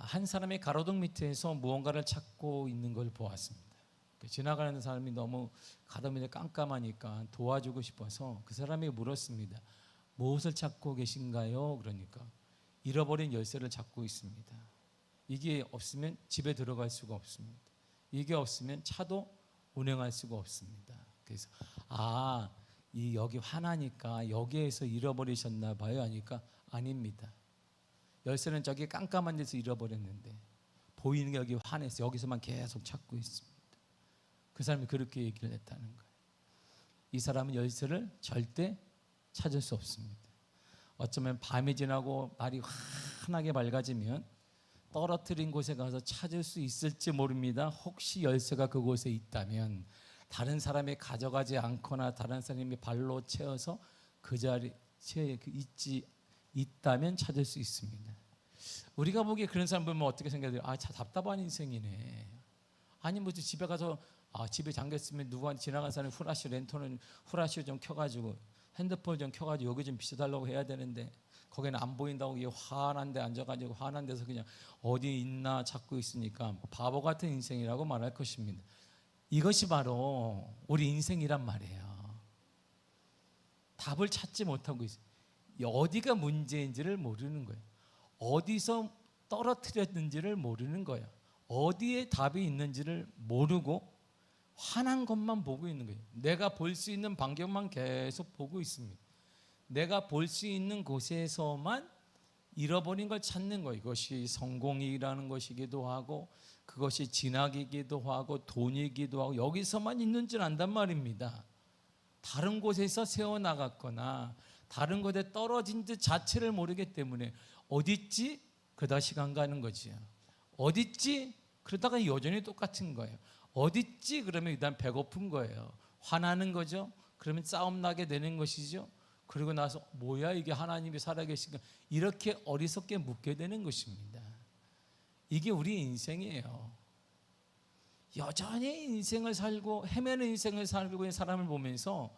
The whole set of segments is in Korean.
한 사람의 가로등 밑에서 무언가를 찾고 있는 걸 보았습니다. 지나가는 사람이 너무 가로등이 깜깜하니까 도와주고 싶어서 그 사람이 물었습니다. 무엇을 찾고 계신가요? 그러니까 잃어버린 열쇠를 찾고 있습니다. 이게 없으면 집에 들어갈 수가 없습니다. 이게 없으면 차도 운행할 수가 없습니다. 그래서 여기 화나니까 여기에서 잃어버리셨나 봐요 하니까 아닙니다. 열쇠는 저기 깜깜한 데서 잃어버렸는데 보이는 게 여기 화내서 여기서만 계속 찾고 있습니다. 그 사람이 그렇게 얘기를 했다는 거예요. 이 사람은 열쇠를 절대 찾을 수 없습니다. 어쩌면 밤이 지나고 날이 환하게 밝아지면 떨어뜨린 곳에 가서 찾을 수 있을지 모릅니다. 혹시 열쇠가 그곳에 있다면 다른 사람이 가져가지 않거나 다른 사람이 발로 채워서 그 자리에 있다면 찾을 수 있습니다. 우리가 보기에 그런 사람 보면 어떻게 생각해요? 참 답답한 인생이네. 아니 뭐 집에 가서 집에 잠겼으면 누구한테 지나간 사람이 랜턴은 후라시 좀 켜가지고 핸드폰 좀 켜가지고 여기 좀 비춰달라고 해야 되는데 거기는 안 보인다고 이게 환한 데 앉아가지고 환한 데서 그냥 어디 있나 찾고 있으니까 바보 같은 인생이라고 말할 것입니다. 이것이 바로 우리 인생이란 말이에요. 답을 찾지 못하고 있어요. 어디가 문제인지를 모르는 거예요. 어디서 떨어뜨렸는지를 모르는 거예요. 어디에 답이 있는지를 모르고 화난 것만 보고 있는 거예요. 내가 볼 수 있는 반경만 계속 보고 있습니다. 내가 볼 수 있는 곳에서만 잃어버린 걸 찾는 거예요. 이것이 성공이라는 것이기도 하고 그것이 진학이기도 하고 돈이기도 하고 여기서만 있는 줄 안단 말입니다. 다른 곳에서 세워나갔거나 다른 곳에 떨어진 듯 자체를 모르기 때문에 어딨지? 그러다가 시간 가는 거지요. 어딨지? 그러다가 여전히 똑같은 거예요. 어딨지? 그러면 일단 배고픈 거예요. 화나는 거죠. 그러면 싸움 나게 되는 것이죠. 그리고 나서 뭐야 이게 하나님이 살아계신가 이렇게 어리석게 묻게 되는 것입니다. 이게 우리 인생이에요. 여전히 인생을 살고 헤매는 인생을 살고 있는 사람을 보면서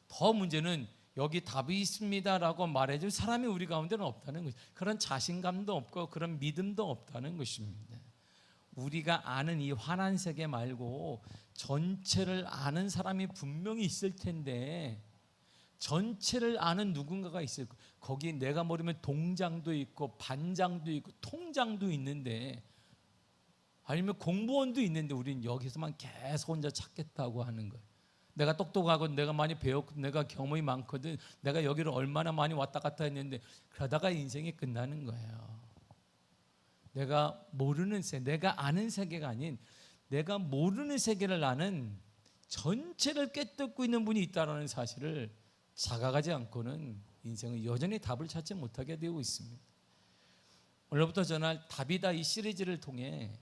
더 문제는 여기 답이 있습니다라고 말해줄 사람이 우리 가운데는 없다는 것이죠. 그런 자신감도 없고 그런 믿음도 없다는 것입니다. 우리가 아는 이 환한 세계 말고 전체를 아는 사람이 분명히 있을 텐데 전체를 아는 누군가가 있을 거예요. 거기 내가 모르면 동장도 있고 반장도 있고 통장도 있는데 아니면 공무원도 있는데 우리는 여기서만 계속 혼자 찾겠다고 하는 거예요. 내가 똑똑하고 내가 많이 배웠고 내가 경험이 많거든. 내가 여기를 얼마나 많이 왔다 갔다 했는데 그러다가 인생이 끝나는 거예요. 내가 모르는 세계, 내가 아는 세계가 아닌 내가 모르는 세계를 아는 전체를 꿰뚫고 있는 분이 있다는 사실을 자각하지 않고는 인생은 여전히 답을 찾지 못하게 되고 있습니다. 오늘부터 저는 답이다 이 시리즈를 통해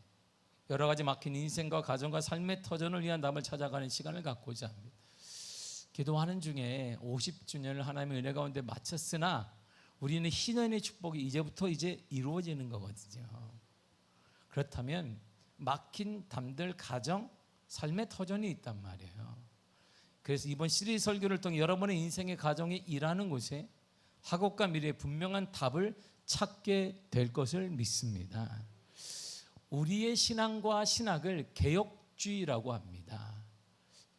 여러 가지 막힌 인생과 가정과 삶의 터전을 위한 답을 찾아가는 시간을 갖고자 합니다. 기도하는 중에 50주년을 하나님의 은혜 가운데 마쳤으나 우리는 희년의 축복이 이제부터 이루어지는 거거든요. 그렇다면 막힌 담들 가정, 삶의 터전이 있단 말이에요. 그래서 이번 시리즈 설교를 통해 여러분의 인생의 가정이 일하는 곳에 화곡과 미래의 분명한 답을 찾게 될 것을 믿습니다. 우리의 신앙과 신학을 개혁주의라고 합니다.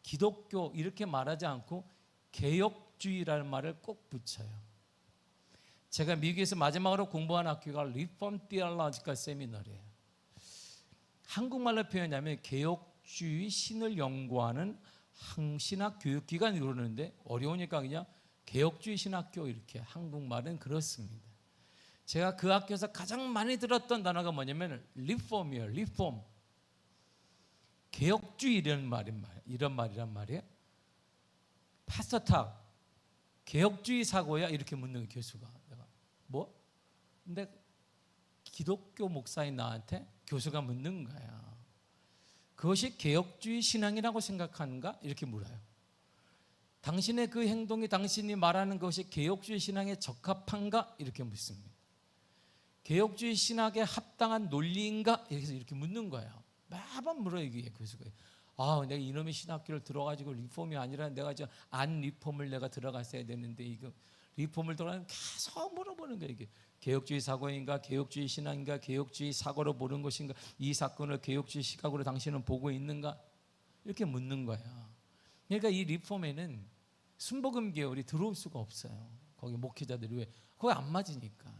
기독교 이렇게 말하지 않고 개혁주의라는 말을 꼭 붙여요. 제가 미국에서 마지막으로 공부한 학교가 Reformed Theological Seminary예요. 한국말로 표현하면 개혁주의 신을 연구하는 신학 교육기관이 그러는데 어려우니까 그냥 개혁주의 신학교 이렇게 한국말은 그렇습니다. 제가 그 학교에서 가장 많이 들었던 단어가 뭐냐면 리폼이에요. 리폼. 개혁주의 이런 말이란 말이에요. 파스터탁 개혁주의 사고야 이렇게 묻는 거예요, 교수가. 내가 뭐? 근데 기독교 목사인 나한테 교수가 묻는 거야. 그것이 개혁주의 신앙이라고 생각하는가? 이렇게 물어요. 당신의 그 행동이 당신이 말하는 것이 개혁주의 신앙에 적합한가? 이렇게 묻습니다. 개혁주의 신학에 합당한 논리인가? 이렇게 묻는 거예요. 매번 물어요, 이게 교수가. 내가 이놈의 신학교를 들어가지고 리폼이 아니라 내가 안 리폼을 내가 들어갔어야 되는데 이거 리폼을 들어가면 계속 물어보는 거예요. 이게 개혁주의 사고인가, 개혁주의 신앙인가, 개혁주의 사고로 보는 것인가, 이 사건을 개혁주의 시각으로 당신은 보고 있는가, 이렇게 묻는 거야. 그러니까 이 리폼에는 순복음 계열이 들어올 수가 없어요. 거기 목회자들이 왜? 거기 안 맞으니까.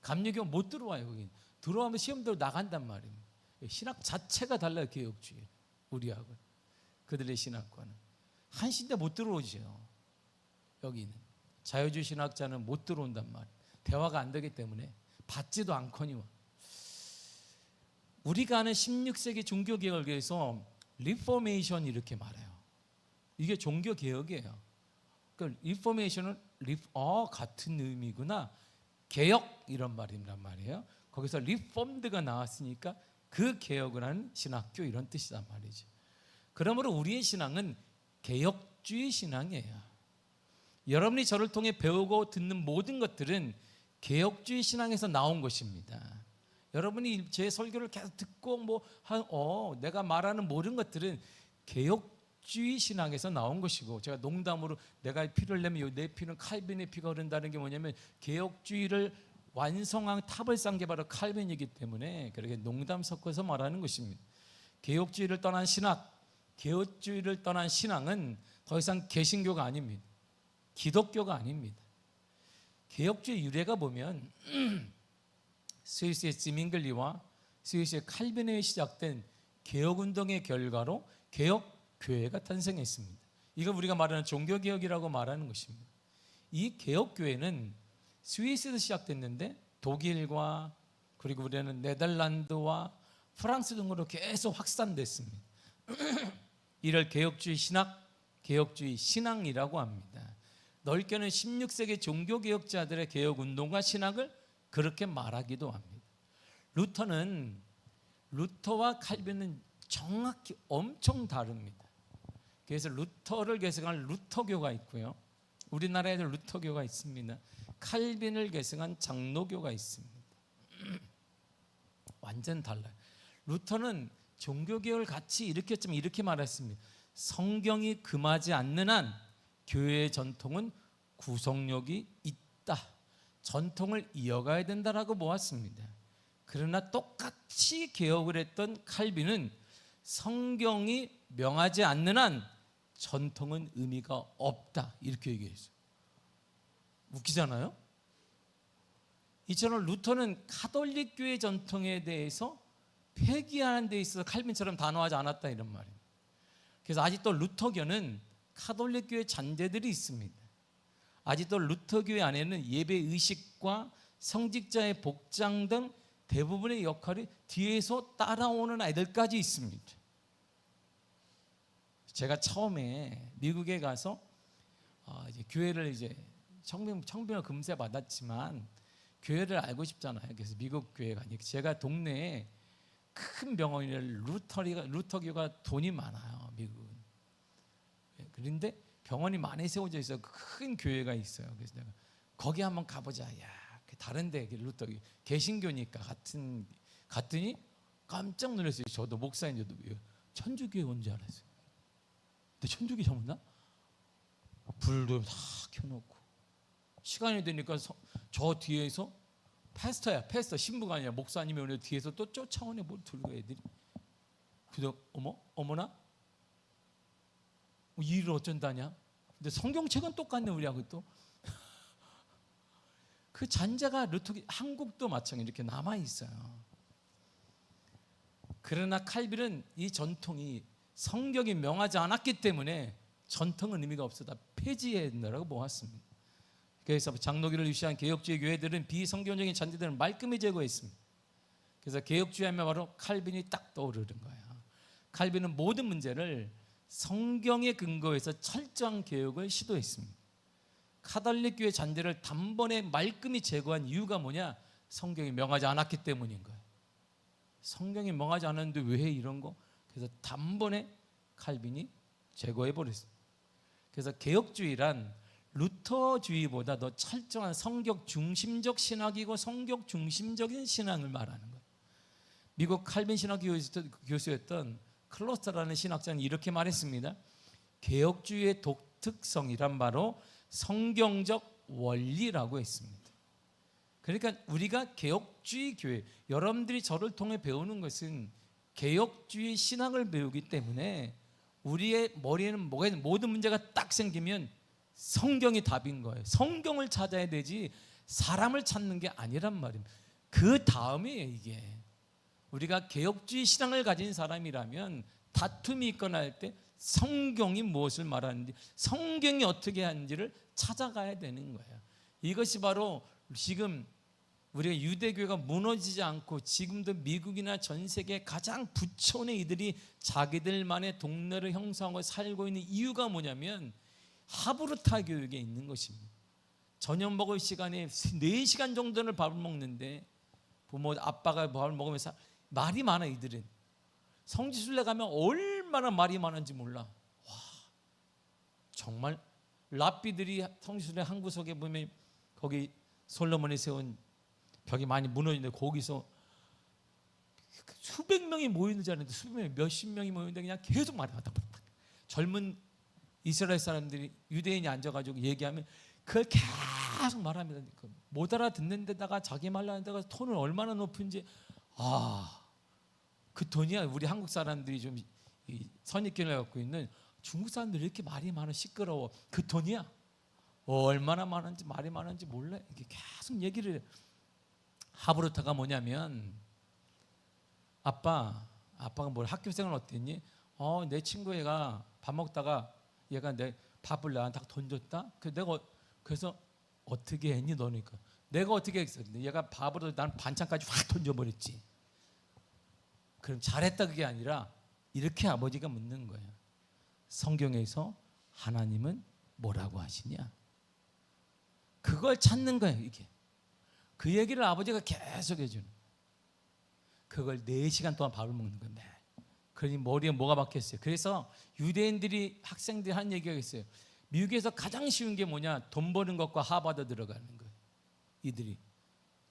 감리교 못 들어와요. 거기 들어오면 시험대로 나간단 말이에요. 신학 자체가 달라요. 개혁주의 우리하고 그들의 신학과는 한신대 못 들어오죠. 여기는 자유주의 신학자는 못 들어온단 말이에요. 대화가 안 되기 때문에 받지도 않거니와. 우리가 아는 16세기 종교개혁에서 리포메이션 이렇게 말해요. 이게 종교개혁이에요. 그러니까 리포메이션은 같은 의미구나. 개혁 이런 말이란 말이에요. 거기서 리폼드가 나왔으니까 그 개혁을 하는 신학교 이런 뜻이란 말이죠. 그러므로 우리의 신앙은 개혁주의 신앙이에요. 여러분이 저를 통해 배우고 듣는 모든 것들은 개혁주의 신앙에서 나온 것입니다. 여러분이 제 설교를 계속 듣고 내가 말하는 모든 것들은 개혁주의 신앙에서 나온 것이고, 제가 농담으로 내가 피를 내면 내 피는 칼빈의 피가 흐른다는 게 뭐냐면 개혁주의를 완성한 탑을 쌓은 게 바로 칼빈이기 때문에 그렇게 농담 섞어서 말하는 것입니다. 개혁주의를 떠난 신학, 개혁주의를 떠난 신앙은 더 이상 개신교가 아닙니다. 기독교가 아닙니다. 개혁주의 유래가 보면 스위스의 지밍글리와 스위스의 칼빈에 시작된 개혁운동의 결과로 개혁교회가 탄생했습니다. 이거 우리가 말하는 종교개혁이라고 말하는 것입니다. 이 개혁교회는 스위스에서 시작됐는데 독일과 그리고 우리는 네덜란드와 프랑스 등으로 계속 확산됐습니다. 이를 개혁주의 신학, 개혁주의 신앙이라고 합니다. 넓게는 16세기 종교개혁자들의 개혁운동과 신학을 그렇게 말하기도 합니다. 루터와 칼빈은 정확히 엄청 다릅니다. 그래서 루터를 계승한 루터교가 있고요, 우리나라에도 루터교가 있습니다. 칼빈을 계승한 장로교가 있습니다. 완전 달라요. 루터는 종교개혁을 같이 일으켰지만 이렇게 말했습니다. 성경이 금하지 않는 한 교회의 전통은 구속력이 있다. 전통을 이어가야 된다라고 모았습니다. 그러나 똑같이 개혁을 했던 칼빈은 성경이 명하지 않는 한 전통은 의미가 없다, 이렇게 얘기했어요. 웃기잖아요. 이처럼 루터는 가톨릭 교회 전통에 대해서 폐기하는 데 있어서 칼빈처럼 단호하지 않았다, 이런 말이에요. 그래서 아직도 루터교는 가톨릭 교회 잔재들이 있습니다. 아직도 루터교회 안에는 예배 의식과 성직자의 복장 등 대부분의 역할이 뒤에서 따라오는 아이들까지 있습니다. 제가 처음에 미국에 가서 이제 교회를 이제 청빙을 금세 받았지만 교회를 알고 싶잖아요. 그래서 미국 교회 가니까 제가 동네에 큰 병원에 루터교가 돈이 많아요, 미국은. 그런데 병원이 많이 세워져 있어 큰 교회가 있어요. 그래서 내가 거기 한번 가보자. 야, 다른데 루터교 개신교니까 갔더니 깜짝 놀랐어요. 저도 목사인데도 천주교에 온 줄 알았어요. 근데 천주교 전문나? 불도 다 켜놓고 시간이 되니까 저 뒤에서 패스터 신부가 아니라 목사님이 오늘 뒤에서 또 쫓아오네. 뭘 들고 애들이. 그래서 어머나 이 일을 어쩐다냐. 근데 성경책은 똑같네 우리하고 또. 그 잔재가 한국도 마찬가지 이렇게 남아 있어요. 그러나 칼빈은 이 전통이 성경이 명하지 않았기 때문에 전통은 의미가 없어 다 폐지해야 된다고 모았습니다. 그래서 장로교를 유시한 개혁주의 교회들은 비성경적인 잔재들을 말끔히 제거했습니다. 그래서 개혁주의 하면 바로 칼빈이 딱 떠오르는 거예요. 칼빈은 모든 문제를 성경에 근거해서 철저한 개혁을 시도했습니다. 가톨릭 교회 잔재를 단번에 말끔히 제거한 이유가 뭐냐? 성경이 명하지 않았기 때문인 거예요. 성경이 명하지 않았는데 왜 이런 거? 그래서 단번에 칼빈이 제거해 버렸어요. 그래서 개혁주의란 루터주의보다 더 철저한 성경 중심적 신학이고 성경 중심적인 신앙을 말하는 거예요. 미국 칼빈 신학 교수였던 클로스터라는 신학자는 이렇게 말했습니다. 개혁주의의 독특성이란 바로 성경적 원리라고 했습니다. 그러니까 우리가 개혁주의 교회, 여러분들이 저를 통해 배우는 것은 개혁주의 신학을 배우기 때문에 우리의 머리에는 뭐가 있는, 모든 문제가 딱 생기면 성경이 답인 거예요. 성경을 찾아야 되지 사람을 찾는 게 아니란 말입니다. 그 다음이에요. 이게 우리가 개혁주의 신앙을 가진 사람이라면 다툼이 있거나 할 때 성경이 무엇을 말하는지, 성경이 어떻게 하는지를 찾아가야 되는 거예요. 이것이 바로 지금 우리가 유대교회가 무너지지 않고 지금도 미국이나 전 세계 가장 부촌의 이들이 자기들만의 동네를 형성하고 살고 있는 이유가 뭐냐면 하브르타 교육에 있는 것입니다. 저녁 먹을 시간에 4시간 정도는 밥을 먹는데 부모 아빠가 밥을 먹으면서 말이 많아. 이들은 성지순례 가면 얼마나 말이 많은지 몰라. 와, 정말 랍비들이 성지순례 한 구석에 보면 거기 솔로몬이 세운 벽이 많이 무너지는데 거기서 수백 명이 모이는 자리인데 수백 명, 몇십 명이 모이는데 그냥 계속 말이 많다. 젊은 이스라엘 사람들이 유대인이 앉아가지고 얘기하면 그걸 계속 말합니다. 못 알아듣는 데다가 자기 말로 하는 데가 톤을 얼마나 높은지. 그 톤이야. 우리 한국 사람들이 좀 선입견을 갖고 있는 중국 사람들이 이렇게 말이 많아 시끄러워. 그 톤이야. 얼마나 많은지 말이 많은지 몰라. 이게 계속 얘기를 해. 하브르타가 뭐냐면 아빠가 뭘 학교생활 어땠니? 내 친구 애가 밥 먹다가 얘가 내 밥을 나한테 던졌다. 그래서 어떻게 했니 너니까? 내가 어떻게 했어? 얘가 밥으로 난 반찬까지 확 던져버렸지. 그럼 잘했다 그게 아니라 이렇게 아버지가 묻는 거예요. 성경에서 하나님은 뭐라고 하시냐? 그걸 찾는 거예요. 이게 그 얘기를 아버지가 계속 해주는. 그걸 4시간 동안 밥을 먹는 건데 그러니 머리에 뭐가 박혔어요. 그래서 유대인들이 학생들이 한 얘기가 있어요. 미국에서 가장 쉬운 게 뭐냐? 돈 버는 것과 하버드 들어가는 거예요. 이들이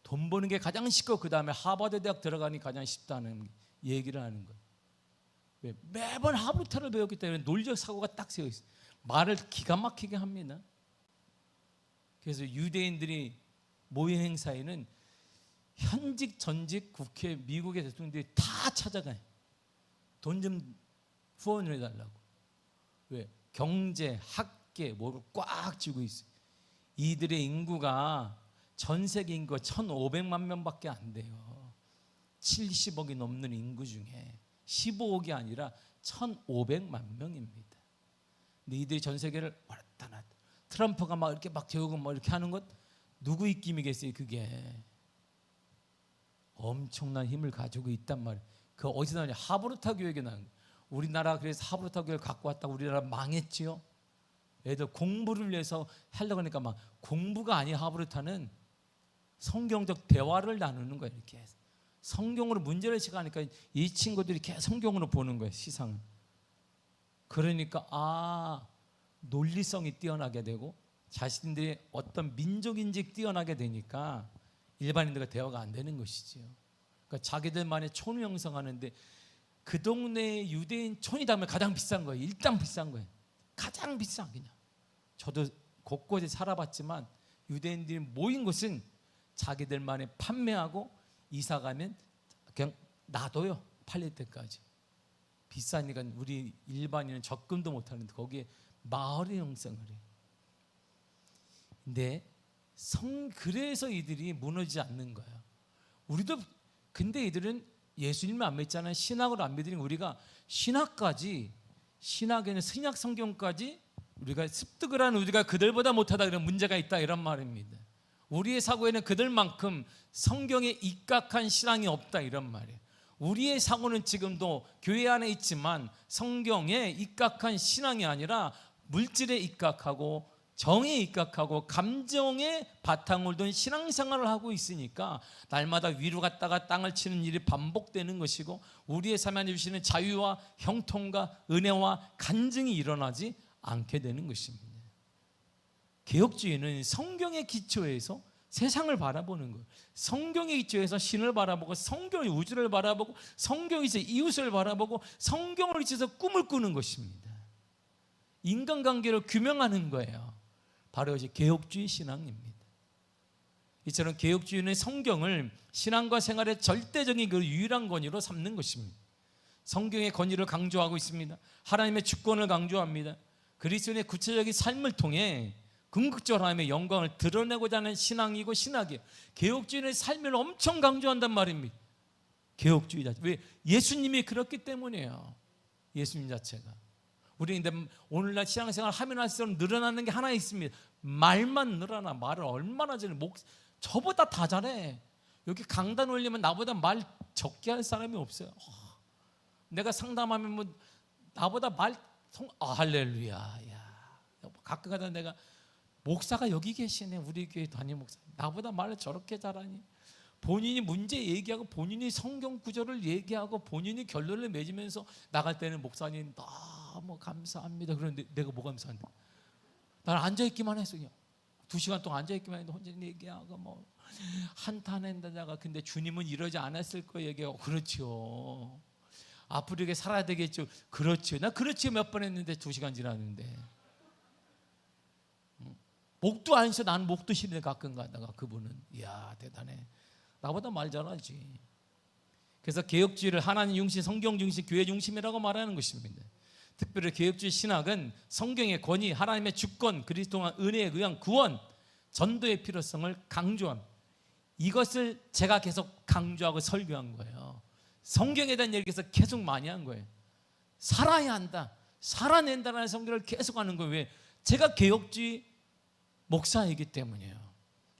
돈 버는 게 가장 쉽고 그 다음에 하버드 대학 들어가니 가장 쉽다는 얘기를 하는 거예요. 왜? 매번 하브르타를 배웠기 때문에 논리적 사고가 딱 세워 있어요. 말을 기가 막히게 합니다. 그래서 유대인들이 모인 행사에는 현직 전직 국회 미국의 대통령들이 다 찾아가요. 돈 좀 후원을 해달라고. 왜? 경제, 학계 뭐를 꽉 쥐고 있어요. 이들의 인구가 전 세계 인구가 1,500만 명밖에 안 돼요. 70억이 넘는 인구 중에 15억이 아니라 1,500만 명입니다. 근데 이들이 전 세계를 왔다 놨다. 트럼프가 막 이렇게 막 재우고 막 이렇게 하는 것 누구 입김이겠어요? 그게 엄청난 힘을 가지고 있단 말이에요. 그 어디서 나오냐? 하브르타 교육에 나온 거예요. 우리나라 그래서 하브르타 교육을 갖고 왔다고 우리나라 망했지요. 애들 공부를 위해서 하려고 하니까 막 공부가 아닌 하브르타는 성경적 대화를 나누는 거예요. 이렇게 해서 성경으로 문제를 시작하니까 이 친구들이 계속 성경으로 보는 거예요. 시상을. 그러니까 논리성이 뛰어나게 되고 자신들의 어떤 민족인지 뛰어나게 되니까 일반인들과 대화가 안 되는 것이지요. 그러니까 자기들만의 촌을 형성하는데 그 동네의 유대인 촌이 다음에 가장 비싼 거예요. 일단 비싼 거예요. 가장 비싼 그냥. 저도 곳곳에 살아봤지만 유대인들이 모인 곳은 자기들만의 판매하고 이사 가면 그냥 놔둬요. 팔릴 때까지. 비싸니까 우리 일반인은 접근도 못하는데 거기에 마을의 형성을 해요. 근데 그래서 이들이 무너지지 않는 거예요. 우리도 근데 이들은 예수님을 안 믿잖아요. 신학을 안 믿으니 우리가 신학에는 신약 성경까지 우리가 습득을 하는 우리가 그들보다 못하다 그런 문제가 있다 이런 말입니다. 우리의 사고에는 그들만큼 성경에 입각한 신앙이 없다 이런 말이에요. 우리의 사고는 지금도 교회 안에 있지만 성경에 입각한 신앙이 아니라 물질에 입각하고 정에 입각하고 감정에 바탕을 둔 신앙생활을 하고 있으니까 날마다 위로 갔다가 땅을 치는 일이 반복되는 것이고 우리의 삶에 주시는 자유와 형통과 은혜와 간증이 일어나지 않게 되는 것입니다. 개혁주의는 성경의 기초에서 세상을 바라보는 거예요. 성경의 기초에서 신을 바라보고 성경의 우주를 바라보고 성경에서 이웃을 바라보고 성경을 위해서 꿈을 꾸는 것입니다. 인간관계를 규명하는 거예요. 바로 이것이 개혁주의 신앙입니다. 이처럼 개혁주의는 성경을 신앙과 생활의 절대적인 그 유일한 권위로 삼는 것입니다. 성경의 권위를 강조하고 있습니다. 하나님의 주권을 강조합니다. 그리스도인의 구체적인 삶을 통해 궁극적으로 하나님의 영광을 드러내고자 하는 신앙이고 신학이에요. 개혁주의는 삶을 엄청 강조한단 말입니다. 개혁주의 자체. 왜? 예수님이 그렇기 때문이에요. 예수님 자체가. 우리는 오늘날 신앙생활 하면 할수록 늘어나는 게 하나 있습니다. 말만 늘어나. 말을 얼마나 잘해. 저보다 다 잘해. 여기 강단 올리면 나보다 말 적게 할 사람이 없어요. 내가 상담하면 뭐 나보다 할렐루야. 야. 가끔 가다 내가 목사가 여기 계시네. 우리 교회 담임 목사. 나보다 말을 저렇게 잘하니. 본인이 문제 얘기하고 본인이 성경 구절을 얘기하고 본인이 결론을 맺으면서 나갈 때는 목사님 너무 감사합니다. 그런데 내가 뭐 감사한다. 나는 앉아있기만 했어. 그냥 2시간 동안 앉아있기만 했는데 혼자 얘기하고 뭐 한탄한다다가 근데 주님은 이러지 않았을 거예요. 얘기하고 그렇죠. 앞으로 이렇게 살아야 되겠죠. 그렇죠. 나 그렇죠 몇 번 했는데 2시간 지났는데 목도 안 써. 나는 목도 싫은데 가끔 가다가 그분은 이야 대단해. 나보다 말 잘하지. 그래서 개혁주의를 하나님 중심, 성경 중심, 교회 중심이라고 말하는 것입니다. 특별히 개혁주의 신학은 성경의 권위, 하나님의 주권, 그리스도와 은혜에 의한 구원, 전도의 필요성을 강조합니다. 이것을 제가 계속 강조하고 설교한 거예요. 성경에 대한 얘기에서 계속 많이 한 거예요. 살아야 한다, 살아낸다는 성경을 계속 하는 거예요. 왜? 제가 개혁주의 목사이기 때문이에요.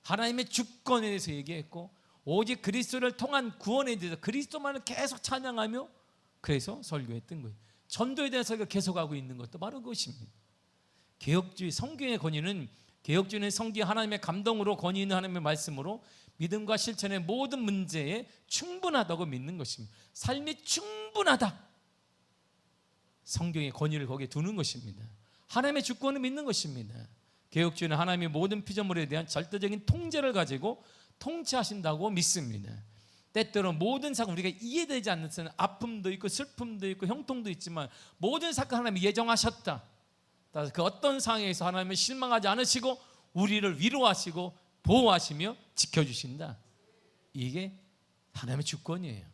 하나님의 주권에 대해서 얘기했고 오직 그리스도를 통한 구원에 대해서 그리스도만을 계속 찬양하며 그래서 설교했던 거예요. 전도에 대한 설교를 계속하고 있는 것도 바로 그것입니다. 개혁주의 성경의 권위는 개혁주의는 성경 하나님의 감동으로 권위 있는 하나님의 말씀으로 믿음과 실천의 모든 문제에 충분하다고 믿는 것입니다. 삶이 충분하다. 성경의 권위를 거기에 두는 것입니다. 하나님의 주권을 믿는 것입니다. 개혁주의는 하나님의 모든 피조물에 대한 절대적인 통제를 가지고 통치하신다고 믿습니다. 때때로 모든 사건 우리가 이해되지 않는 아픔도 있고 슬픔도 있고 형통도 있지만 모든 사건 하나님이 예정하셨다. 따라서 그 어떤 상황에서 하나님은 실망하지 않으시고 우리를 위로하시고 보호하시며 지켜주신다. 이게 하나님의 주권이에요.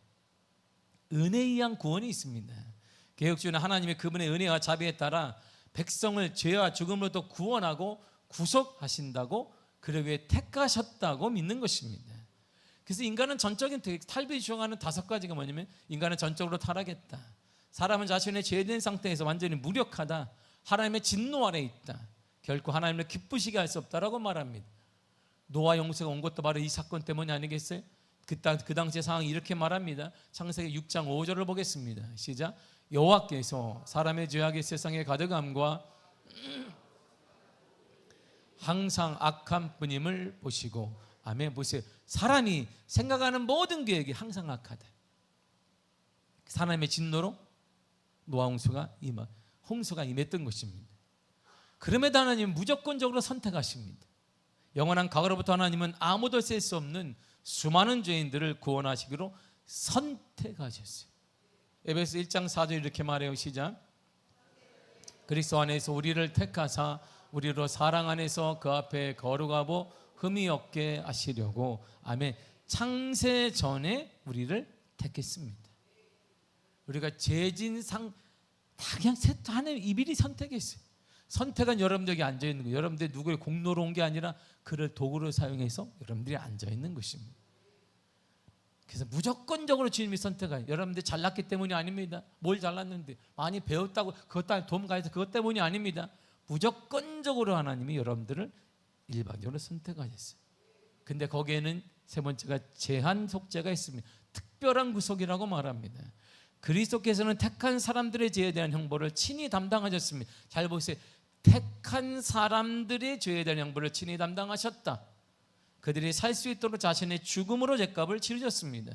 은혜에 의한 구원이 있습니다. 개혁주의는 하나님의 그분의 은혜와 자비에 따라 백성을 죄와 죽음으로부터 구원하고 구속하신다고 그를 위해 택하셨다고 믿는 것입니다. 그래서 인간은 전적인 탈부에 주장하는 5가지가 뭐냐면 인간은 전적으로 타락했다. 사람은 자신의 죄된 상태에서 완전히 무력하다. 하나님의 진노 아래 있다. 결코 하나님을 기쁘시게 할 수 없다라고 말합니다. 노아 홍수가 온 것도 바로 이 사건 때문이 아니겠어요? 그 당시의 상황이 이렇게 말합니다. 창세기 6장 5절을 보겠습니다. 시작. 여호와께서 사람의 죄악이 세상에 가득함과 항상 악한 뿐임을 보시고 아멘. 보세요. 사람이 생각하는 모든 계획이 항상 악하다. 하나님의 진노로 노아 홍수가 임했던 것입니다. 그럼에도 하나님은 무조건적으로 선택하십니다. 영원한 과거로부터 하나님은 아무도 셀 수 없는 수많은 죄인들을 구원하시기로 선택하셨어요. 에베소 1장 4절 이렇게 말해요. 시작. 그리스도 안에서 우리를 택하사 우리로 사랑 안에서 그 앞에 거룩하고 흠이 없게 하시려고 아멘. 창세 전에 우리를 택했습니다. 우리가 죄진상 다 그냥 하나님 이밀히 선택했어요. 선택은 여러분들에게 앉아있는 거예요. 여러분들이 누구의 공로로 온 게 아니라 그를 도구로 사용해서 여러분들이 앉아있는 것입니다. 그래서 무조건적으로 주님이 선택해요. 여러분들 잘났기 때문이 아닙니다. 뭘 잘났는데 많이 배웠다고 그것 때문에 도움 가해서 그것 때문이 아닙니다. 무조건적으로 하나님이 여러분들을 일방적으로 선택하셨어요. 근데 거기에는 세 번째가 제한 속죄가 있습니다. 특별한 구속이라고 말합니다. 그리스도께서는 택한 사람들의 죄에 대한 형벌을 친히 담당하셨습니다. 잘 보세요. 택한 사람들의 죄에 대한 형벌을 친히 담당하셨다. 그들이 살 수 있도록 자신의 죽음으로 죄값을 치르셨습니다.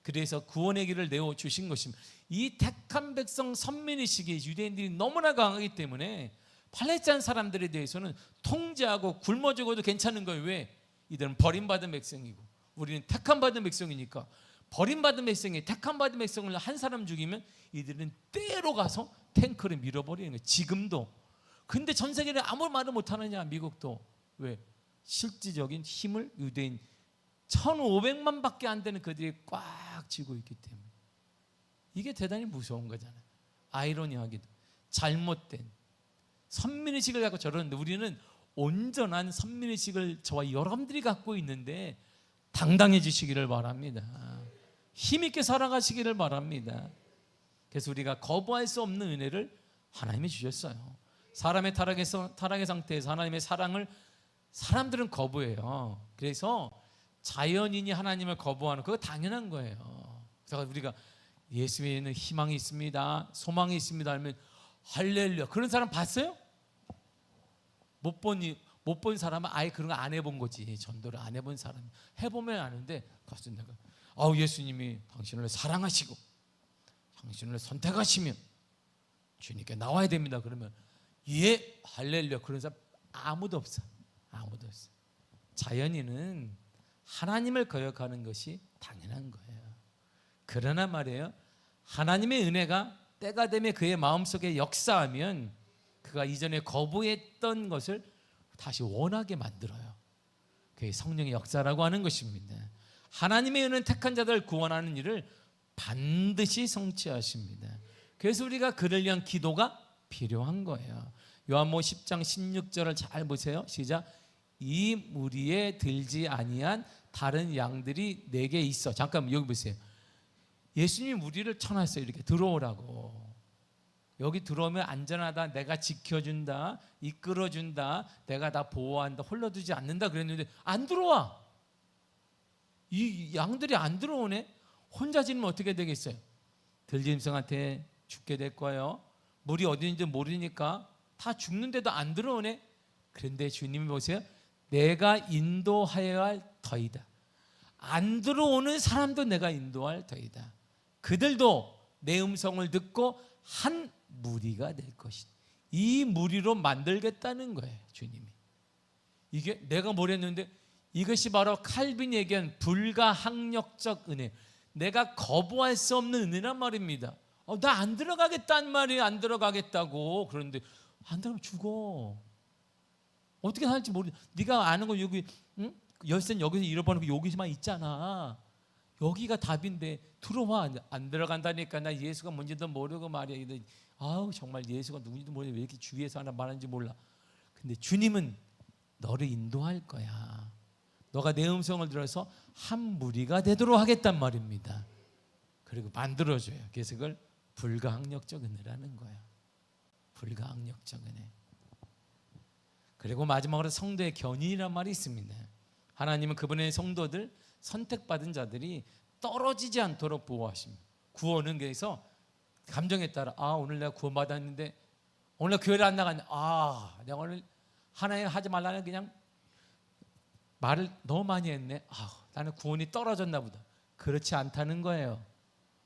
그래서 구원의 길을 내어주신 것입니다. 이 택한 백성 선민의식이 유대인들이 너무나 강하기 때문에 팔레스타인 사람들에 대해서는 통제하고 굶어 죽어도 괜찮은 거예요. 왜? 이들은 버림받은 백성이고 우리는 택함받은 백성이니까 버림받은 백성이 택함받은 백성을 한 사람 죽이면 이들은 때로 가서 탱크를 밀어버리는 거예요. 지금도. 근데 전 세계는 아무 말을 못하느냐. 미국도. 왜? 실질적인 힘을 유대인 1,500만밖에 안 되는 그들이 꽉 쥐고 있기 때문에 이게 대단히 무서운 거잖아요. 아이러니하게도 잘못된 선민의식을 갖고 저러는데 우리는 온전한 선민의식을 저와 여러분들이 갖고 있는데 당당해지시기를 바랍니다. 힘있게 살아가시기를 바랍니다. 그래서 우리가 거부할 수 없는 은혜를 하나님이 주셨어요. 사람의 타락의 상태에서 하나님의 사랑을 사람들은 거부해요. 그래서 자연인이 하나님을 거부하는 그거 당연한 거예요. 그래서 우리가 예수에는 희망이 있습니다, 소망이 있습니다 하면 할렐루야. 그런 사람 봤어요? 못 본 사람은 아예 그런 거 안 해본 거지. 전도를 안 해본 사람 해보면 아는데 가서 내가 예수님이 당신을 사랑하시고 당신을 선택하시면 주님께 나와야 됩니다. 그러면 예 할렐루야. 그런 사람 아무도 없어. 아무도 없어. 자연인은 하나님을 거역하는 것이 당연한 거예요. 그러나 말이에요, 하나님의 은혜가 때가 되면 그의 마음속에 역사하면 그가 이전에 거부했던 것을 다시 원하게 만들어요. 그게 성령의 역사라고 하는 것입니다. 하나님의 은혜는 택한 자들을 구원하는 일을 반드시 성취하십니다. 그래서 우리가 그를 위한 기도가 필요한 거예요. 요한복음 10장 16절을 잘 보세요. 시작. 이 무리에 들지 아니한 다른 양들이 내게 있어. 잠깐만 여기 보세요. 예수님이 무리를 쳐놨어요. 이렇게 들어오라고. 여기 들어오면 안전하다, 내가 지켜준다, 이끌어준다, 내가 다 보호한다, 홀려두지 않는다 그랬는데 안 들어와. 이 양들이 안 들어오네. 혼자 지면 어떻게 되겠어요? 들짐승한테 죽게 될 거예요. 물이 어디 있는지 모르니까 다 죽는데도 안 들어오네. 그런데 주님이 보세요. 내가 인도하여야 할 터이다. 안 들어오는 사람도 내가 인도할 터이다. 그들도 내 음성을 듣고 한 무리가 될 것이다. 이 무리로 만들겠다는 거예요, 주님이. 이게 내가 뭐랬는데 이것이 바로 칼빈이 얘기한 불가항력적 은혜. 내가 거부할 수 없는 은혜란 말입니다. 나 안 들어가겠다는 말이 안 들어가겠다고. 그런데 안 들어가면 죽어. 어떻게 할지 모르. 네가 아는 거 여기 열쇠는 여기서 잃어버리고 여기만 있잖아. 여기가 답인데 들어와. 안 들어간다니까. 나 예수가 뭔지도 모르고 말이야. 정말 예수가 누군지도 모르는데 왜 이렇게 주위에서 하나 말하는지 몰라. 근데 주님은 너를 인도할 거야. 너가 내 음성을 들어서 한 무리가 되도록 하겠단 말입니다. 그리고 만들어줘요. 그래서 그걸 불가항력적 은혜라는 거야. 불가항력적 은혜. 그리고 마지막으로 성도의 견인이란 말이 있습니다. 하나님은 그분의 성도들, 선택받은 자들이 떨어지지 않도록 보호하십니다. 구원은 그래서 감정에 따라 오늘 내가 구원받았는데 오늘 교회를 안 나갔네. 내가 오늘 하나님 하지 말라는 그냥 말을 너무 많이 했네. 나는 구원이 떨어졌나 보다. 그렇지 않다는 거예요.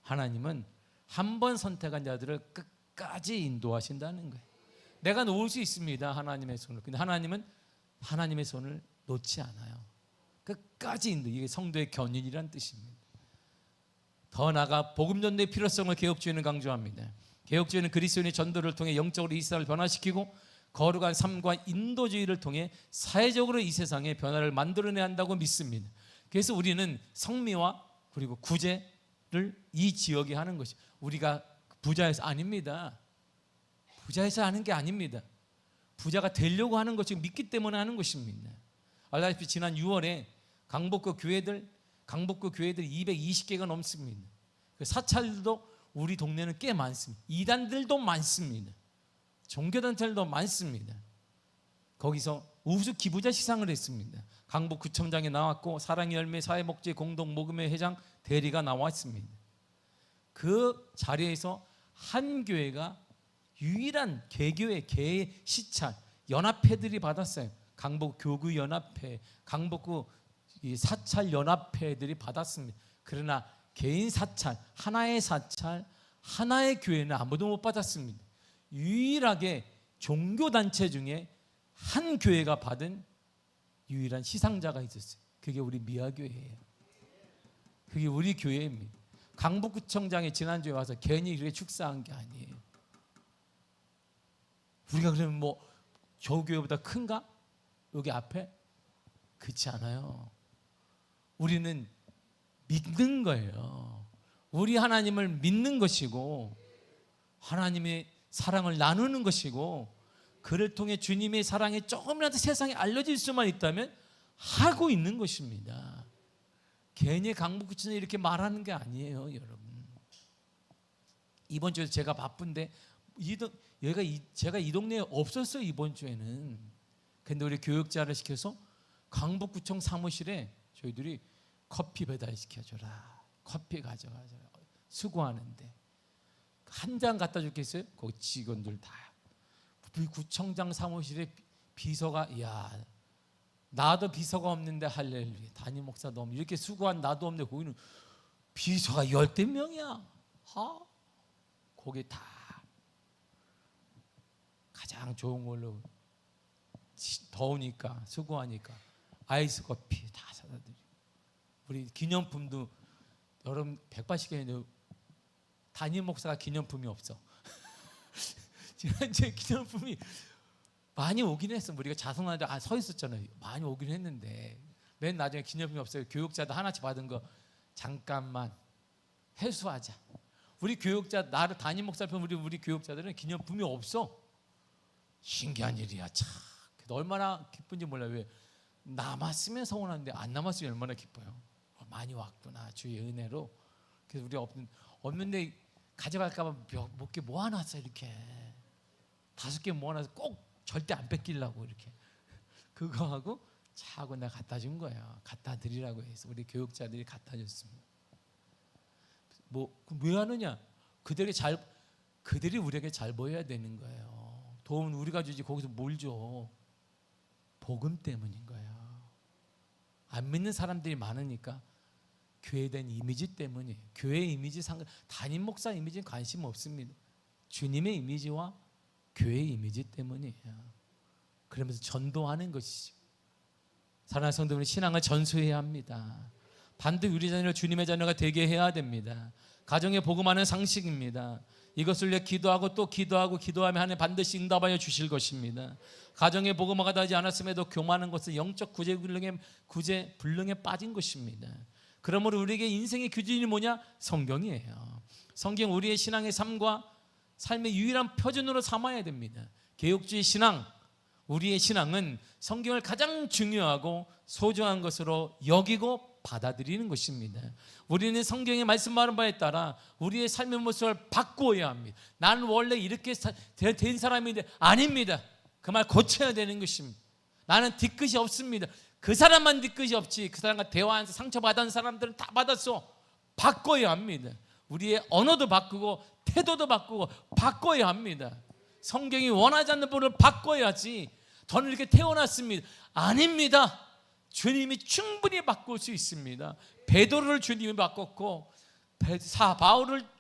하나님은 한 번 선택한 자들을 끝까지 인도하신다는 거예요. 내가 놓을 수 있습니다, 하나님의 손을. 근데 하나님은 하나님의 손을 놓지 않아요. 끝까지 인도. 이게 성도의 견인이란 뜻입니다. 더 나아가 복음 전도의 필요성을 개혁주의는 강조합니다. 개혁주의는 그리스도인의 전도를 통해 영적으로 이 세상을 변화시키고 거룩한 삶과 인도주의를 통해 사회적으로 이 세상에 변화를 만들어내야 한다고 믿습니다. 그래서 우리는 성미와 그리고 구제를 이 지역에 하는 것이, 우리가 부자에서 아닙니다. 부자에서 하는 게 아닙니다. 부자가 되려고 하는 것이 믿기 때문에 하는 것입니다. 알다시피 지난 6월에 강북구 교회들 220개가 넘습니다. 사찰도 우리 동네는 꽤 많습니다. 이단들도 많습니다. 종교단체들도 많습니다. 거기서 우수 기부자 시상을 했습니다. 강북구청장이 나왔고 사랑의 열매 사회복지 공동모금회 회장 대리가 나왔습니다. 그 자리에서 한 교회가 유일한 개교회 개시찰 연합회들이 받았어요. 강북교구연합회, 강북구 사찰연합회들이 받았습니다. 그러나 개인 사찰, 하나의 사찰, 하나의 교회는 아무도 못 받았습니다. 유일하게 종교단체 중에 한 교회가 받은 유일한 시상자가 있었어요. 그게 우리 미아교회예요. 그게 우리 교회입니다. 강북구청장이 지난주에 와서 괜히 이렇게 축사한 게 아니에요. 우리가 그러면 저 교회보다 큰가? 여기 앞에? 그렇지 않아요. 우리는 믿는 거예요. 우리 하나님을 믿는 것이고 하나님의 사랑을 나누는 것이고 그를 통해 주님의 사랑이 조금이라도 세상에 알려질 수만 있다면 하고 있는 것입니다. 괜히 강북구청에 이렇게 말하는 게 아니에요, 여러분. 이번 주에 제가 바쁜데 제가 이 동네에 없었어요, 이번 주에는. 근데 우리 교육자를 시켜서 강북구청 사무실에 저희들이 커피 배달시켜줘라, 커피 가져가자, 수고하는데 한 잔 갖다 줬겠어요? 거기 직원들 다. 우리 구청장 사무실에 비서가, 이야, 나도 비서가 없는데 할렐루야, 담임 목사도 없는데 이렇게 수고한 나도 없는데 거기는 비서가 열댓 명이야. 거기 다 가장 좋은 걸로, 더우니까 수고하니까 아이스 커피 다 사다 드리고, 우리 기념품도 여러분 180개인데 담임 목사가 기념품이 없어. 지난주에 기념품이 많이 오긴 했어. 우리가 자성하자 서 있었잖아요. 많이 오긴 했는데 맨 나중에 기념품이 없어요. 교육자도 하나씩 받은 거 잠깐만 회수하자. 우리 교육자, 나를 담임 목사 편 우리 교육자들은 기념품이 없어. 신기한 일이야. 참 얼마나 기쁜지 몰라요. 왜? 남았으면 서운한데 안 남았으면 얼마나 기뻐요. 많이 왔구나, 주의 은혜로. 그래서 우리 없는데 가져갈까 봐 몇 개 모아놨어. 이렇게 5개 모아놔서 꼭 절대 안 뺏기려고 이렇게 그거 하고 차고 내가 갖다 준 거야. 갖다 드리라고 해서 우리 교육자들이 갖다 줬습니다. 왜 하느냐? 그들이 우리에게 잘 보여야 되는 거예요. 도움은 우리가 주지 거기서 뭘 줘? 복음 때문인 거예요. 안 믿는 사람들이 많으니까 교회에 대한 이미지 때문이에요. 교회 이미지 담임 목사 이미지는 관심 없습니다. 주님의 이미지와 교회의 이미지 때문이에요. 그러면서 전도하는 것이죠. 사랑하는 성도들, 신앙을 전수해야 합니다. 반드시 우리 자녀를 주님의 자녀가 되게 해야 됩니다. 가정에 복음하는 상식입니다. 이것을 위해 기도하고 또 기도하면 하나님 반드시 응답하여 주실 것입니다. 가정에 복음화가 되지 않았음에도 교만한 것은 영적 구제불능에 빠진 것입니다. 그러므로 우리에게 인생의 기준이 뭐냐? 성경이에요. 성경 우리의 신앙의 삶과 삶의 유일한 표준으로 삼아야 됩니다. 개혁주의 신앙, 우리의 신앙은 성경을 가장 중요하고 소중한 것으로 여기고 받아들이는 것입니다. 우리는 성경의 말씀하는 바에 따라 우리의 삶의 모습을 바꾸어야 합니다. 나는 원래 이렇게 된 사람인데 아닙니다. 그 말 고쳐야 되는 것입니다. 나는 뒤끝이 없습니다. 그 사람만 뒤끝이 없지, 그 사람과 대화하면서 상처받은 사람들은 다 받았어. 바꿔야 합니다. 우리의 언어도 바꾸고 태도도 바꾸고 바꿔야 합니다. 성경이 원하지 않는 분을 바꿔야지. 저는 이렇게 태어났습니다. 아닙니다. 주님이 충분히 바꿀 수 있습니다. 베드로를 주님이 바꿨고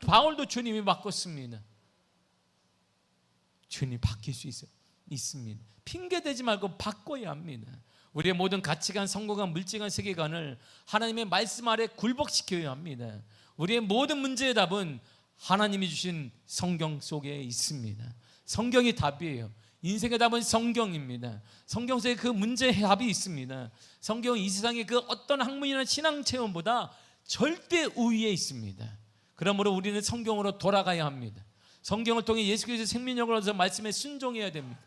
바울도 주님이 바꿨습니다. 주님이 바뀔 수 있습니다. 핑계대지 말고 바꿔야 합니다. 우리의 모든 가치관, 성공관, 물질관, 세계관을 하나님의 말씀 아래 굴복시켜야 합니다. 우리의 모든 문제의 답은 하나님이 주신 성경 속에 있습니다. 성경이 답이에요. 인생의 답은 성경입니다. 성경 속에 그 문제의 답이 있습니다. 성경은 이 세상의 그 어떤 학문이나 신앙 체험보다 절대 우위에 있습니다. 그러므로 우리는 성경으로 돌아가야 합니다. 성경을 통해 예수 그리스도의 생명력을 얻어서 말씀에 순종해야 됩니다.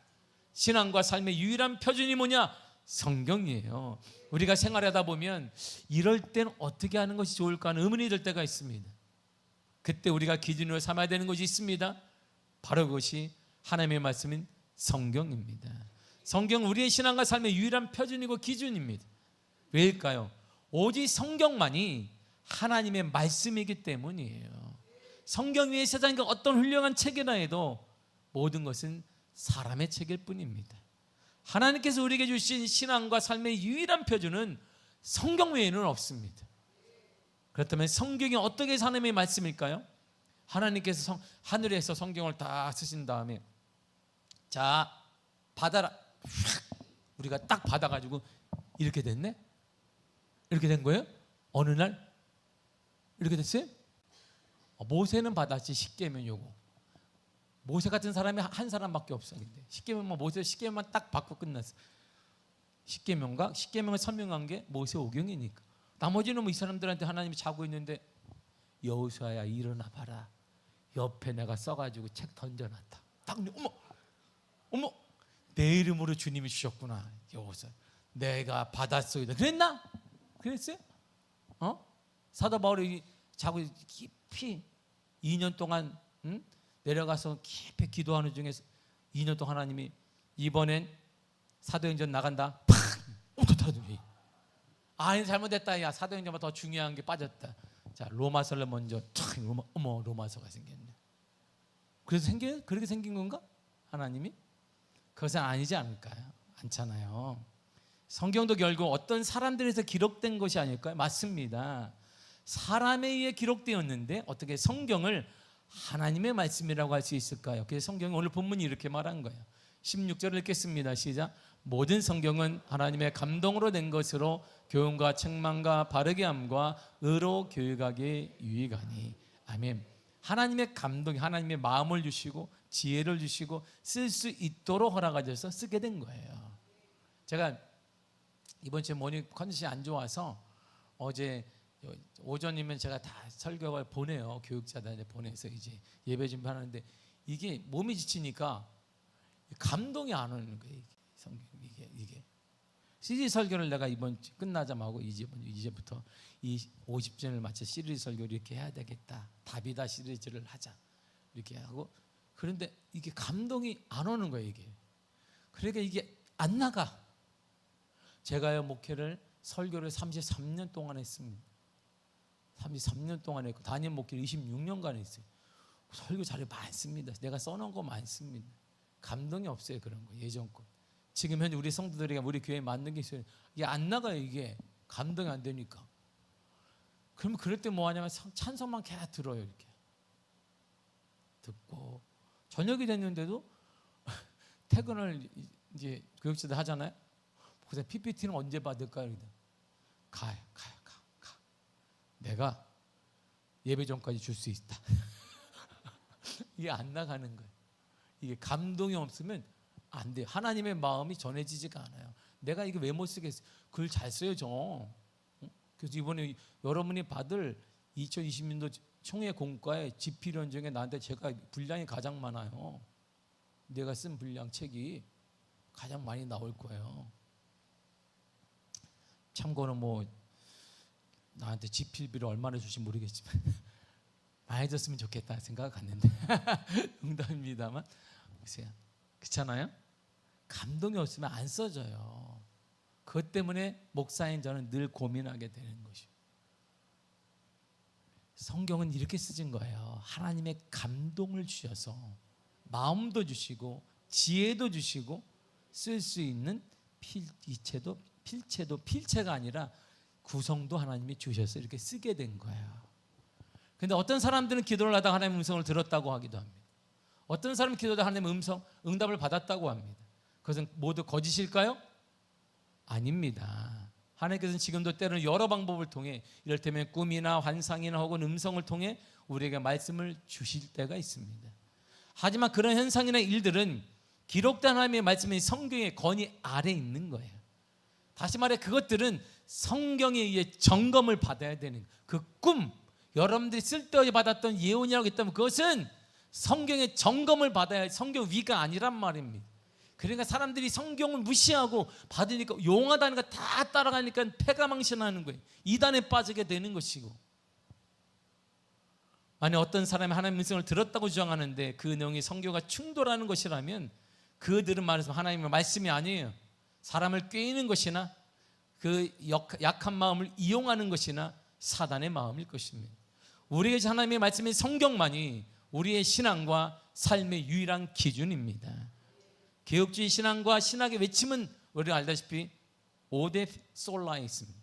신앙과 삶의 유일한 표준이 뭐냐? 성경이에요. 우리가 생활하다 보면 이럴 땐 어떻게 하는 것이 좋을까 하는 의문이 들 때가 있습니다. 그때 우리가 기준으로 삼아야 되는 것이 있습니다. 바로 그것이 하나님의 말씀인 성경입니다. 성경은 우리의 신앙과 삶의 유일한 표준이고 기준입니다. 왜일까요? 오직 성경만이 하나님의 말씀이기 때문이에요. 성경 위에 세상의 어떤 훌륭한 책이라 해도 모든 것은 사람의 책일 뿐입니다. 하나님께서 우리에게 주신 신앙과 삶의 유일한 표준은 성경 외에는 없습니다. 그렇다면 성경이 어떻게 하나님의 말씀일까요? 하나님께서 하늘에서 성경을 다 쓰신 다음에 자 받아라, 우리가 딱 받아가지고 이렇게 됐네? 이렇게 된 거예요? 어느 날 이렇게 됐어요? 모세는 받았지. 십계명 요거 모세 같은 사람이 한 사람밖에 없어. 근데 십계명만 모세 십계명만 딱 받고 끝났어. 십계명을 설명한 게 모세 오경이니까 나머지는 뭐 이 사람들한테 하나님이 자고 있는데 여호수아야 일어나 봐라. 옆에 내가 써가지고 책 던져놨다. 딱 어머 내 이름으로 주님이 주셨구나. 여호수아 내가 받았소이다. 그랬나? 그랬어요? 사도 바울이 자고 깊이 2년 동안 내려가서 깊이 기도하는 중에서 2년 동안 하나님이 이번엔 사도행전 나간다. 팍! 아니 잘못했다. 야 사도행전보다 더 중요한 게 빠졌다. 자 로마서를 먼저 탁 로마서가 생겼네. 그래서 그렇게 생긴 건가? 하나님이? 그것은 아니지 않잖아요. 성경도 결국 어떤 사람들에서 기록된 것이 아닐까요? 맞습니다. 사람에 의해 기록되었는데 어떻게 성경을 하나님의 말씀이라고 할 수 있을까요? 그래서 성경이 오늘 본문이 이렇게 말한 거예요. 16절을 읽겠습니다. 시작. 모든 성경은 하나님의 감동으로 된 것으로 교훈과 책망과 바르게 함과 의로 교육하기에 유익하니. 아멘. 하나님의 감동이 하나님의 마음을 주시고 지혜를 주시고 쓸 수 있도록 허락하셔서 쓰게 된 거예요. 제가 이번 주에 모닝 컨디션이 안 좋아서 어제 오전이면 제가 다 설교를 보내요. 교육자단에 보내서 이제 예배 준비하는데 이게 몸이 지치니까 감동이 안 오는 거예요. 이게 시리즈 설교를 내가 이번 주 끝나자마자 이제부터 이 50전을 맞춰 시리즈 설교를 이렇게 해야 되겠다. 답이다 시리즈를 하자 이렇게 하고 그런데 이게 감동이 안 오는 거예요. 이게 그러니까 이게 안 나가. 제가요 목회를 설교를 33년 동안 했습니다. 33년 동안 했고 담임 목회를 26년간 했어요. 설교 자료 많습니다. 내가 써놓은 거 많습니다. 감동이 없어요. 그런 거 예전 거. 지금 현재 우리 성도들에게 우리 교회에 맞는 게 있어요. 이게 안 나가요. 이게 감동이 안 되니까. 그러면 그럴 때 뭐 하냐면 찬송만 계속 들어요. 이렇게 듣고 저녁이 됐는데도 퇴근을 이제 교육자들 하잖아요. 그래서 PPT는 언제 받을까요? 가요. 내가 예배 전까지 줄 수 있다. 이게 안 나가는 거예요. 이게 감동이 없으면 안 돼요. 하나님의 마음이 전해지지가 않아요. 내가 이거 왜 못 쓰겠어요? 글 잘 써야죠. 그래서 이번에 여러분이 받을 2020년도 총회 공과에 집필연 중에 나한테 제가 분량이 가장 많아요. 내가 쓴 분량 책이 가장 많이 나올 거예요. 참고로 뭐 나한테 집필비를 얼마나 주실지 모르겠지만 많이 줬으면 좋겠다 생각을 갖는데 농담입니다만 보세요. 그렇잖아요? 감동이 없으면 안 써져요. 그것 때문에 목사인 저는 늘 고민하게 되는 것이요. 성경은 이렇게 쓰진 거예요. 하나님의 감동을 주셔서 마음도 주시고 지혜도 주시고 쓸 수 있는 필체가 아니라 구성도 하나님이 주셔서 이렇게 쓰게 된 거예요. 그런데 어떤 사람들은 기도를 하다가 하나님의 음성을 들었다고 하기도 합니다. 어떤 사람은 기도하다가 하나님의 응답을 받았다고 합니다. 그것은 모두 거짓일까요? 아닙니다. 하나님께서는 지금도 때로는 여러 방법을 통해 이를테면 꿈이나 환상이나 혹은 음성을 통해 우리에게 말씀을 주실 때가 있습니다. 하지만 그런 현상이나 일들은 기록된 하나님의 말씀이 성경의 권위 아래에 있는 거예요. 다시 말해 그것들은 성경에 의해 점검을 받아야 되는 그 꿈, 여러분들이 쓸데없이 받았던 예언이라고 했다면 그것은 성경의 점검을 받아야 성경 위가 아니란 말입니다. 그러니까 사람들이 성경을 무시하고 받으니까 용하다는 거 다 따라가니까 패가망신하는 거예요. 이단에 빠지게 되는 것이고, 만약 어떤 사람이 하나님의 음성을 들었다고 주장하는데 그 내용이 성경과 충돌하는 것이라면 그들은 말해서 하나님의 말씀이 아니에요. 사람을 꾀이는 것이나 그 약한 마음을 이용하는 것이나 사단의 마음일 것입니다. 우리에게 하나님의 말씀인 성경만이 우리의 신앙과 삶의 유일한 기준입니다. 개혁주의 신앙과 신학의 외침은 우리가 알다시피 5대 솔라에 있습니다.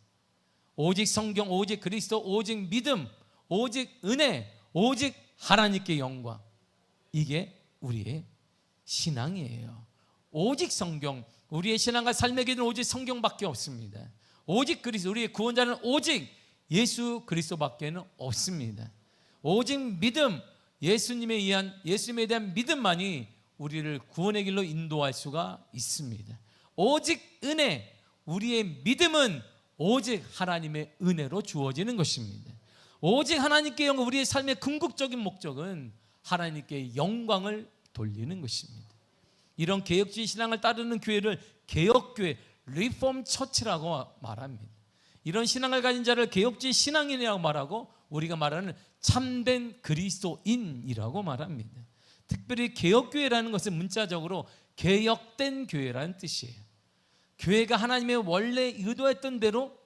오직 성경, 오직 그리스도, 오직 믿음, 오직 은혜, 오직 하나님께 영광. 이게 우리의 신앙이에요. 오직 성경, 우리의 신앙과 삶의 길은 오직 성경밖에 없습니다. 오직 그리스도, 우리의 구원자는 오직 예수 그리스도밖에는 없습니다. 오직 믿음, 예수님에 대한 믿음만이 우리를 구원의 길로 인도할 수가 있습니다. 오직 은혜, 우리의 믿음은 오직 하나님의 은혜로 주어지는 것입니다. 오직 하나님께 영광, 우리의 삶의 궁극적인 목적은 하나님께 영광을 돌리는 것입니다. 이런 개혁주의 신앙을 따르는 교회를 개혁교회, 리폼 처치라고 말합니다. 이런 신앙을 가진 자를 개혁주의 신앙인이라고 말하고 우리가 말하는 참된 그리스도인이라고 말합니다. 특별히 개혁교회라는 것은 문자적으로 개혁된 교회라는 뜻이에요. 교회가 하나님의 원래 의도했던 대로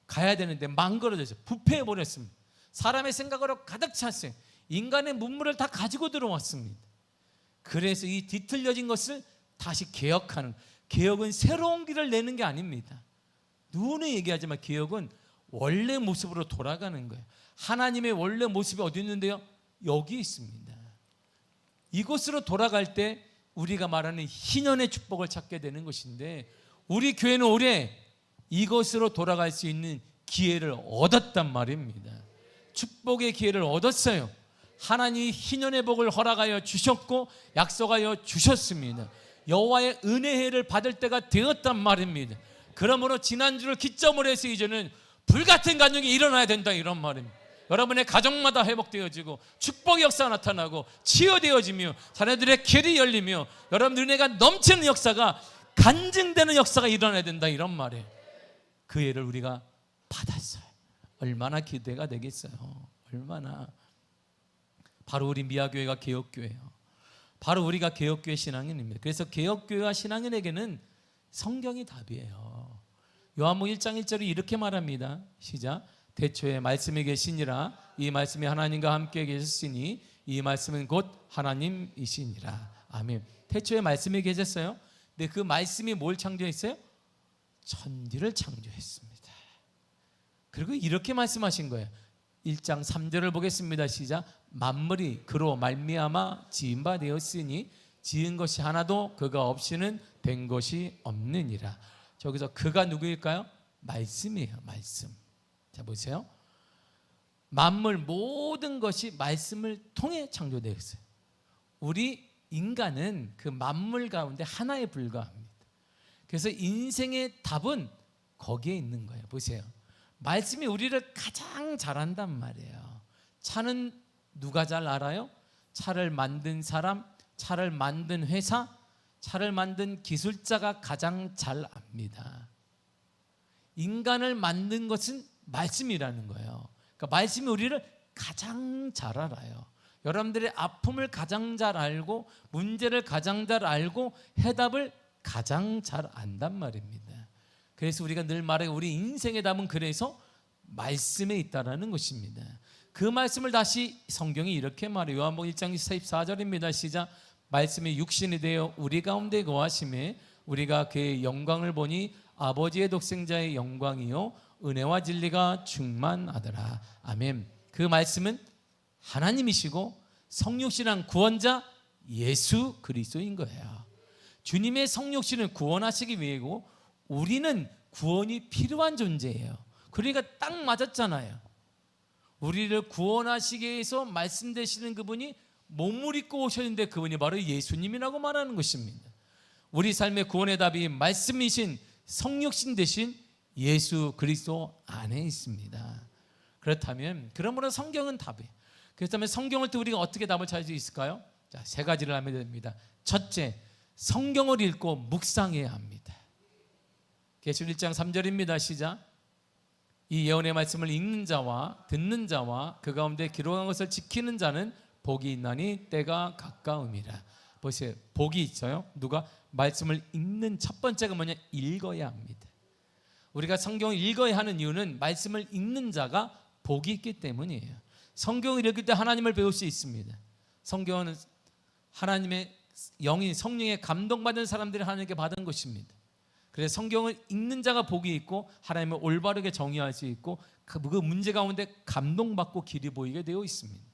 가야 되는데 망가져서 부패해버렸습니다. 사람의 생각으로 가득 찼어요. 인간의 문물을 다 가지고 들어왔습니다. 그래서 이 뒤틀려진 것을 다시 개혁하는, 개혁은 새로운 길을 내는 게 아닙니다. 누구는 얘기하지만 개혁은 원래 모습으로 돌아가는 거예요. 하나님의 원래 모습이 어디 있는데요? 여기 있습니다. 이곳으로 돌아갈 때 우리가 말하는 희년의 축복을 찾게 되는 것인데, 우리 교회는 올해 이것으로 돌아갈 수 있는 기회를 얻었단 말입니다. 축복의 기회를 얻었어요. 하나님이 희년의 복을 허락하여 주셨고 약속하여 주셨습니다. 여호와의 은혜를 받을 때가 되었단 말입니다. 그러므로 지난주를 기점으로 해서 이제는 불같은 간증이 일어나야 된다, 이런 말입니다. 여러분의 가정마다 회복되어지고 축복의 역사가 나타나고 치유되어지며 자녀들의 길이 열리며 여러분 은혜가 넘치는 역사가, 간증되는 역사가 일어나야 된다, 이런 말이에요. 그 애를 우리가 받았어요. 얼마나 기대가 되겠어요. 얼마나. 바로 우리 미아교회가 개혁교회예요. 바로 우리가 개혁교회 신앙인입니다. 그래서 개혁교회와 신앙인에게는 성경이 답이에요. 요한복음 1장 1절이 이렇게 말합니다. 시작. 태초에 말씀이 계시니라. 이 말씀이 하나님과 함께 계셨으니 이 말씀은 곧 하나님이시니라. 아멘. 태초에 말씀이 계셨어요. 근데 그 말씀이 뭘 창조했어요? 천지를 창조했습니다. 그리고 이렇게 말씀하신 거예요. 1장 3절을 보겠습니다. 시작. 만물이 그로 말미암아 지은 바 되었으니 지은 것이 하나도 그가 없이는 된 것이 없느니라. 저기서 그가 누구일까요? 말씀이에요. 말씀. 자 보세요. 만물 모든 것이 말씀을 통해 창조되었어요. 우리 인간은 그 만물 가운데 하나에 불과합니다. 그래서 인생의 답은 거기에 있는 거예요. 보세요. 말씀이 우리를 가장 잘한단 말이에요. 차는 누가 잘 알아요? 차를 만든 사람, 차를 만든 회사, 차를 만든 기술자가 가장 잘 압니다. 인간을 만든 것은 말씀이라는 거예요. 그러니까 말씀이 우리를 가장 잘 알아요. 여러분들의 아픔을 가장 잘 알고 문제를 가장 잘 알고 해답을 가장 잘 안단 말입니다. 그래서 우리가 늘 말해요. 우리 인생의 답은 그래서 말씀에 있다라는 것입니다. 그 말씀을 다시 성경이 이렇게 말해요. 요한복음 1장 14절입니다. 시작. 말씀이 육신이 되어 우리 가운데 거하심에 우리가 그의 영광을 보니 아버지의 독생자의 영광이요 은혜와 진리가 충만하더라. 아멘. 그 말씀은 하나님이시고 성육신한 구원자 예수 그리스도인 거예요. 주님의 성육신을 구원하시기 위해고 우리는 구원이 필요한 존재예요. 그러니까 딱 맞았잖아요. 우리를 구원하시기 위해서 말씀되시는 그분이 몸을 입고 오셨는데 그분이 바로 예수님이라고 말하는 것입니다. 우리 삶의 구원의 답이 말씀이신 성육신 되신 예수 그리스도 안에 있습니다. 그렇다면 그러므로 성경은 답이에요. 그렇다면 성경을 또 우리가 어떻게 답을 찾을 수 있을까요? 자, 세 가지를 하면 됩니다. 첫째, 성경을 읽고 묵상해야 합니다. 계시록 1장 3절입니다. 시작. 이 예언의 말씀을 읽는 자와 듣는 자와 그 가운데 기록한 것을 지키는 자는 복이 있나니 때가 가까움이라. 보세요. 복이 있어요. 누가? 말씀을 읽는 첫 번째가 뭐냐? 읽어야 합니다. 우리가 성경을 읽어야 하는 이유는 말씀을 읽는 자가 복이 있기 때문이에요. 성경을 읽을 때 하나님을 배울 수 있습니다. 성경은 하나님의 영이 성령에 감동받은 사람들이 하나님께 받은 것입니다. 그래서 성경을 읽는 자가 복이 있고 하나님을 올바르게 정의할 수 있고 그 문제 가운데 감동받고 길이 보이게 되어 있습니다.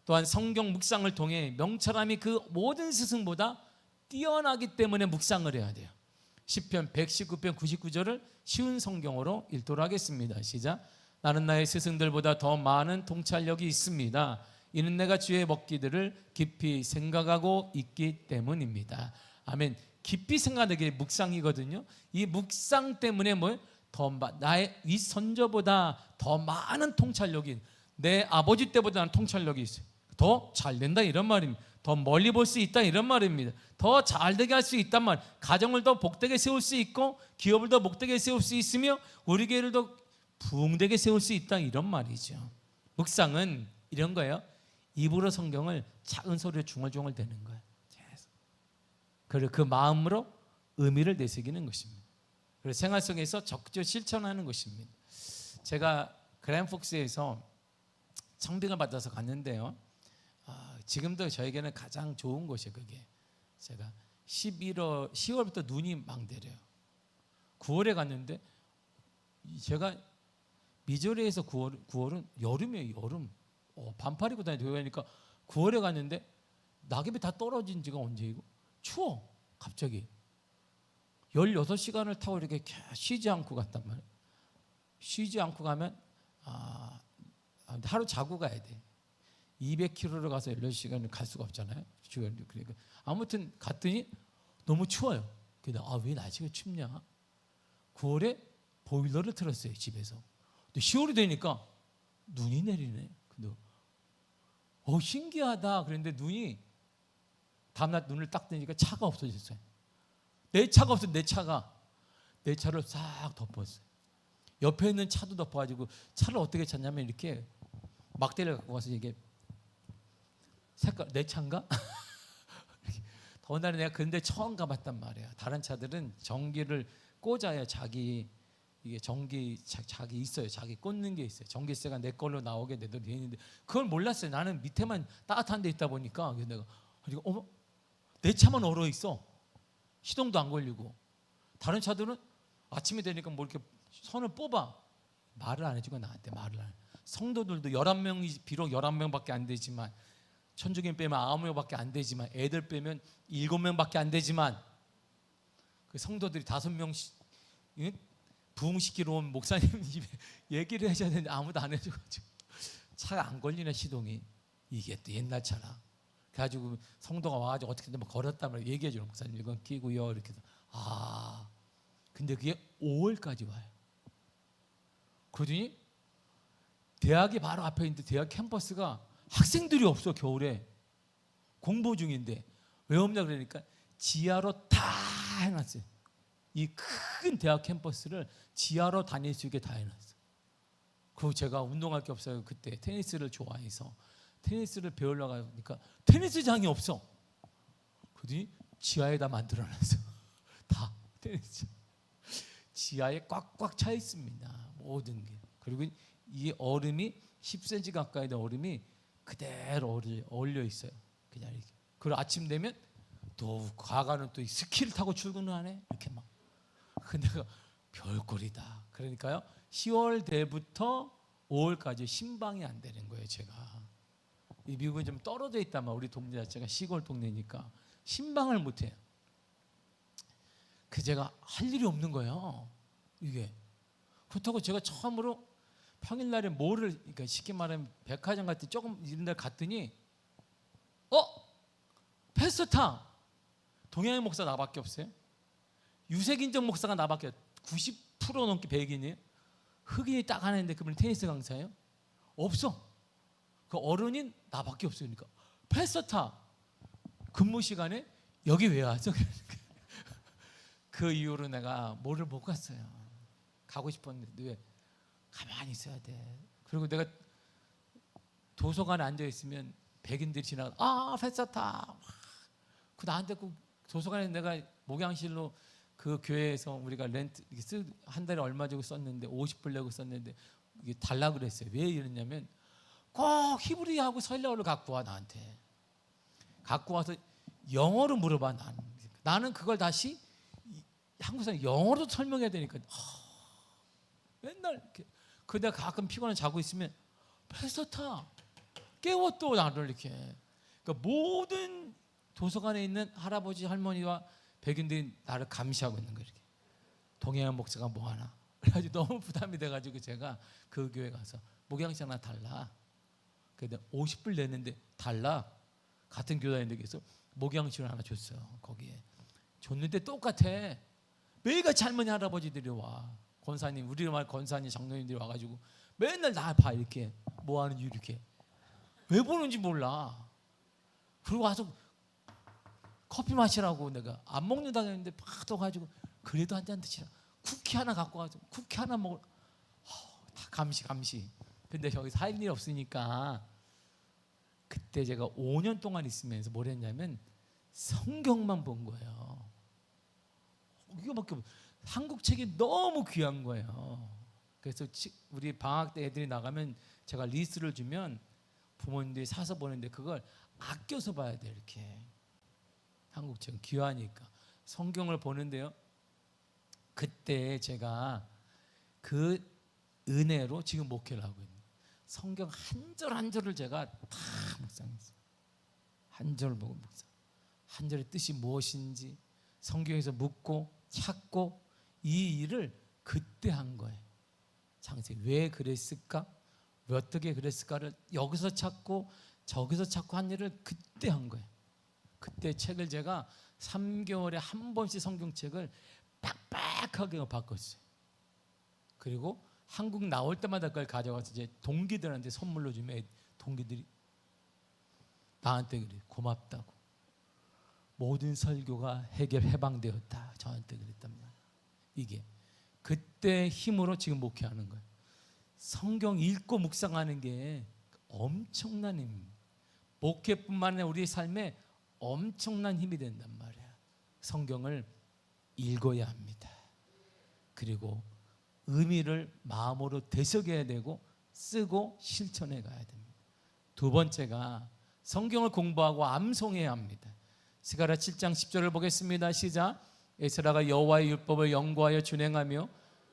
또한 성경 묵상을 통해 명철함이 그 모든 스승보다 뛰어나기 때문에 묵상을 해야 돼요. 시편 119편 99절을 쉬운 성경어로 읽도록 하겠습니다. 시작. 나는 나의 스승들보다 더 많은 통찰력이 있습니다. 이는 내가 주의 먹기들을 깊이 생각하고 있기 때문입니다. 아멘. 깊이 생각하는 게 묵상이거든요. 이 묵상 때문에 나의 윗선조보다 더 많은 통찰력이, 내 아버지 때보다는 통찰력이 있어요. 더 잘 된다 이런 말입니다. 더 멀리 볼 수 있다 이런 말입니다. 더 잘되게 할 수 있단 말. 가정을 더 복되게 세울 수 있고 기업을 더 복되게 세울 수 있으며 우리 교회를 더 부흥되게 세울 수 있다 이런 말이죠. 묵상은 이런 거예요. 입으로 성경을 작은 소리로 중얼중얼 대는 거예요. 그리고 그 마음으로 의미를 내새기는 것입니다. 그리고 생활 속에서 적극적으로 실천하는 것입니다. 제가 그랜폭스에서 청빙을 받아서 갔는데요. 지금도 저에게는 가장 좋은 곳이에요. 그게 제가 10월부터 눈이 막 내려요. 9월에 갔는데 제가 미조리에서 9월은 여름이에요. 여름. 반팔 입고 다니고 하니까 9월에 갔는데 낙엽이 다 떨어진 지가 언제이고 추워. 갑자기 16시간을 타고 이렇게 쉬지 않고 갔단 말이에요. 쉬지 않고 가면 하루 자고 가야 돼. 200km를 가서 16시간을 갈 수가 없잖아요. 그러니까 아무튼 갔더니 너무 추워요. 근데 왜 날씨가 춥냐? 9월에 보일러를 틀었어요, 집에서. 근데 10월이 되니까 눈이 내리네. 근데 신기하다. 그런데 눈이 다음날 눈을 딱 뜨니까 차가 없어졌어요. 내 차가 없어. 내 차를 싹 덮었어요. 옆에 있는 차도 덮어가지고 차를 어떻게 찾냐면 이렇게 막대를 갖고 가서 이게 색깔 내 차인가? 더군다나 내가 근데 처음 가봤단 말이야. 다른 차들은 전기를 꽂아야 자기 이게 자기 있어요. 자기 꽂는 게 있어요. 전기세가 내 걸로 나오게 되도록 되어 있는데 그걸 몰랐어요. 나는 밑에만 따뜻한 데 있다 보니까 내가 어머 내 차만 얼어 있어. 시동도 안 걸리고 다른 차들은 아침이 되니까 뭐 이렇게 선을 뽑아. 말을 안 해주고 나한테 말을 안 해. 성도들도 11명이 비록 11명밖에 안 되지만 천주교인 빼면 9명밖에 안 되지만 애들 빼면 7명밖에 안 되지만 그 성도들이 5명씩 부흥시키러 온 목사님 입에 얘기를 해줘야 되는데 아무도 안 해줘가지고 차가 안 걸리네. 시동이 이게 또 옛날 차라. 그래가지고 성도가 와가지고 어떻게든 뭐 걸었단 말이에요. 얘기해줘요. 목사님 이건 끼고요 이렇게. 근데 그게 5월까지 와요. 그러더니 대학이 바로 앞에 있는데 대학 캠퍼스가 학생들이 없어. 겨울에 공부 중인데 왜 없냐 그러니까 지하로 다 해놨어요. 이 큰 대학 캠퍼스를 지하로 다닐 수 있게 다 해놨어요. 그리고 제가 운동할 게 없어요. 그때 테니스를 좋아해서 테니스를 배우려고 하니까 테니스장이 없어. 그러더니 지하에다 만들어놨어. 다 테니스장 지하에 꽉꽉 차 있습니다. 모든 게. 그리고 이 얼음이 10cm 가까이 된 얼음이 그대로 얼려 있어요. 그냥 이렇게. 그리고 아침 되면 또 과가는 또 스키를 타고 출근을 하네. 이렇게 막. 근데 별꼴이다. 그러니까요. 10월 대부터 5월까지 신방이 안 되는 거예요. 제가 이 미국은 좀 떨어져 있다만 우리 동네 자체가 시골 동네니까 신방을 못 해요. 제가 할 일이 없는 거예요. 이게 그렇다고 제가 처음으로 평일날에 그러니까 쉽게 말하면 백화점 같은 조금 이런 데 갔더니 패스타 동양의 목사 나밖에 없어요. 유색인정 목사가 나밖에 90% 넘게 백인이에요. 흑인이 딱 하나 있는데 그분이 테니스 강사예요. 없어. 그 어른인 나밖에 없어요. 그러니까 패스타 근무 시간에 여기 왜 왔어? 그 이후로 내가 뭐를 못 갔어요. 가고 싶었는데 왜 가만히 있어야 돼. 그리고 내가 도서관에 앉아 있으면 백인들이 지나가 패스타. 그 나한테 그 도서관에 내가 목양실로 그 교회에서 우리가 렌트 한 달에 얼마 주고 썼는데 50불 내고 썼는데 이게 달라 그랬어요. 왜 이러냐면 꼭 히브리하고 설명을 갖고 와. 나한테 갖고 와서 영어로 물어봐. 나는 그걸 다시 한국 사람 영어로 설명해야 되니까 맨날 이렇게. 그러다 가끔 피곤해 자고 있으면 패스타 깨워 또 나를 이렇게. 그러니까 모든 도서관에 있는 할아버지 할머니와 백인들이 나를 감시하고 있는 거예요. 이렇게. 동양인 목사가 뭐 하나. 그래가지고 너무 부담이 돼가지고 제가 그 교회 가서 목양식 하나 달라. 근데 50불 냈는데 달라. 같은 교단인데서 목양식을 하나 줬어요. 거기에 줬는데 똑같아. 매일같이 할머니 할아버지들이 와. 권사님, 우리말 권사님, 장로님들이 와가지고 맨날 나 봐 이렇게 뭐 하는지 이렇게 왜 보는지 몰라. 그리고 와서 커피 마시라고 내가 안 먹는다고 했는데 팍 떠가지고 그래도 한 잔 드시라. 쿠키 하나 갖고 와서 쿠키 하나 먹을. 다 감시. 근데 여기서 할 일이 없으니까 그때 제가 5년 동안 있으면서 뭘 했냐면 성경만 본 거예요. 이거밖에 없어요. 한국 책이 너무 귀한 거예요. 그래서 우리 방학 때 애들이 나가면 제가 리스트를 주면 부모님들이 사서 보는데 그걸 아껴서 봐야 돼요. 이렇게 한국 책은 귀하니까 성경을 보는데요. 그때 제가 그 은혜로 지금 목회를 하고 있는 성경 한 절 한 절을 제가 다 묵상했어요. 한 절 보고 묵상. 한 절의 뜻이 무엇인지 성경에서 묻고 찾고 이 일을 그때 한 거예요. 창세기 왜 그랬을까? 왜 어떻게 그랬을까를 여기서 찾고 저기서 찾고 한 일을 그때 한 거예요. 그때 책을 제가 3개월에 한 번씩 성경책을 빡빡하게 바꿨어요. 그리고 한국 나올 때마다 그걸 가져가서 이제 동기들한테 선물로 주면 동기들이 나한테 그래 고맙다고. 모든 설교가 해방되었다. 저한테 그랬단 말이에요. 이게 그때 힘으로 지금 목회하는 거예요. 성경 읽고 묵상하는 게 엄청난 힘입니다. 목회뿐만 아니라 우리의 삶에 엄청난 힘이 된단 말이에요. 성경을 읽어야 합니다. 그리고 의미를 마음으로 되새겨야 되고 쓰고 실천해 가야 됩니다. 두 번째가 성경을 공부하고 암송해야 합니다. 스가랴 7장 10절을 보겠습니다. 시작. 에스라가 여호와의 율법을 연구하여 준행하며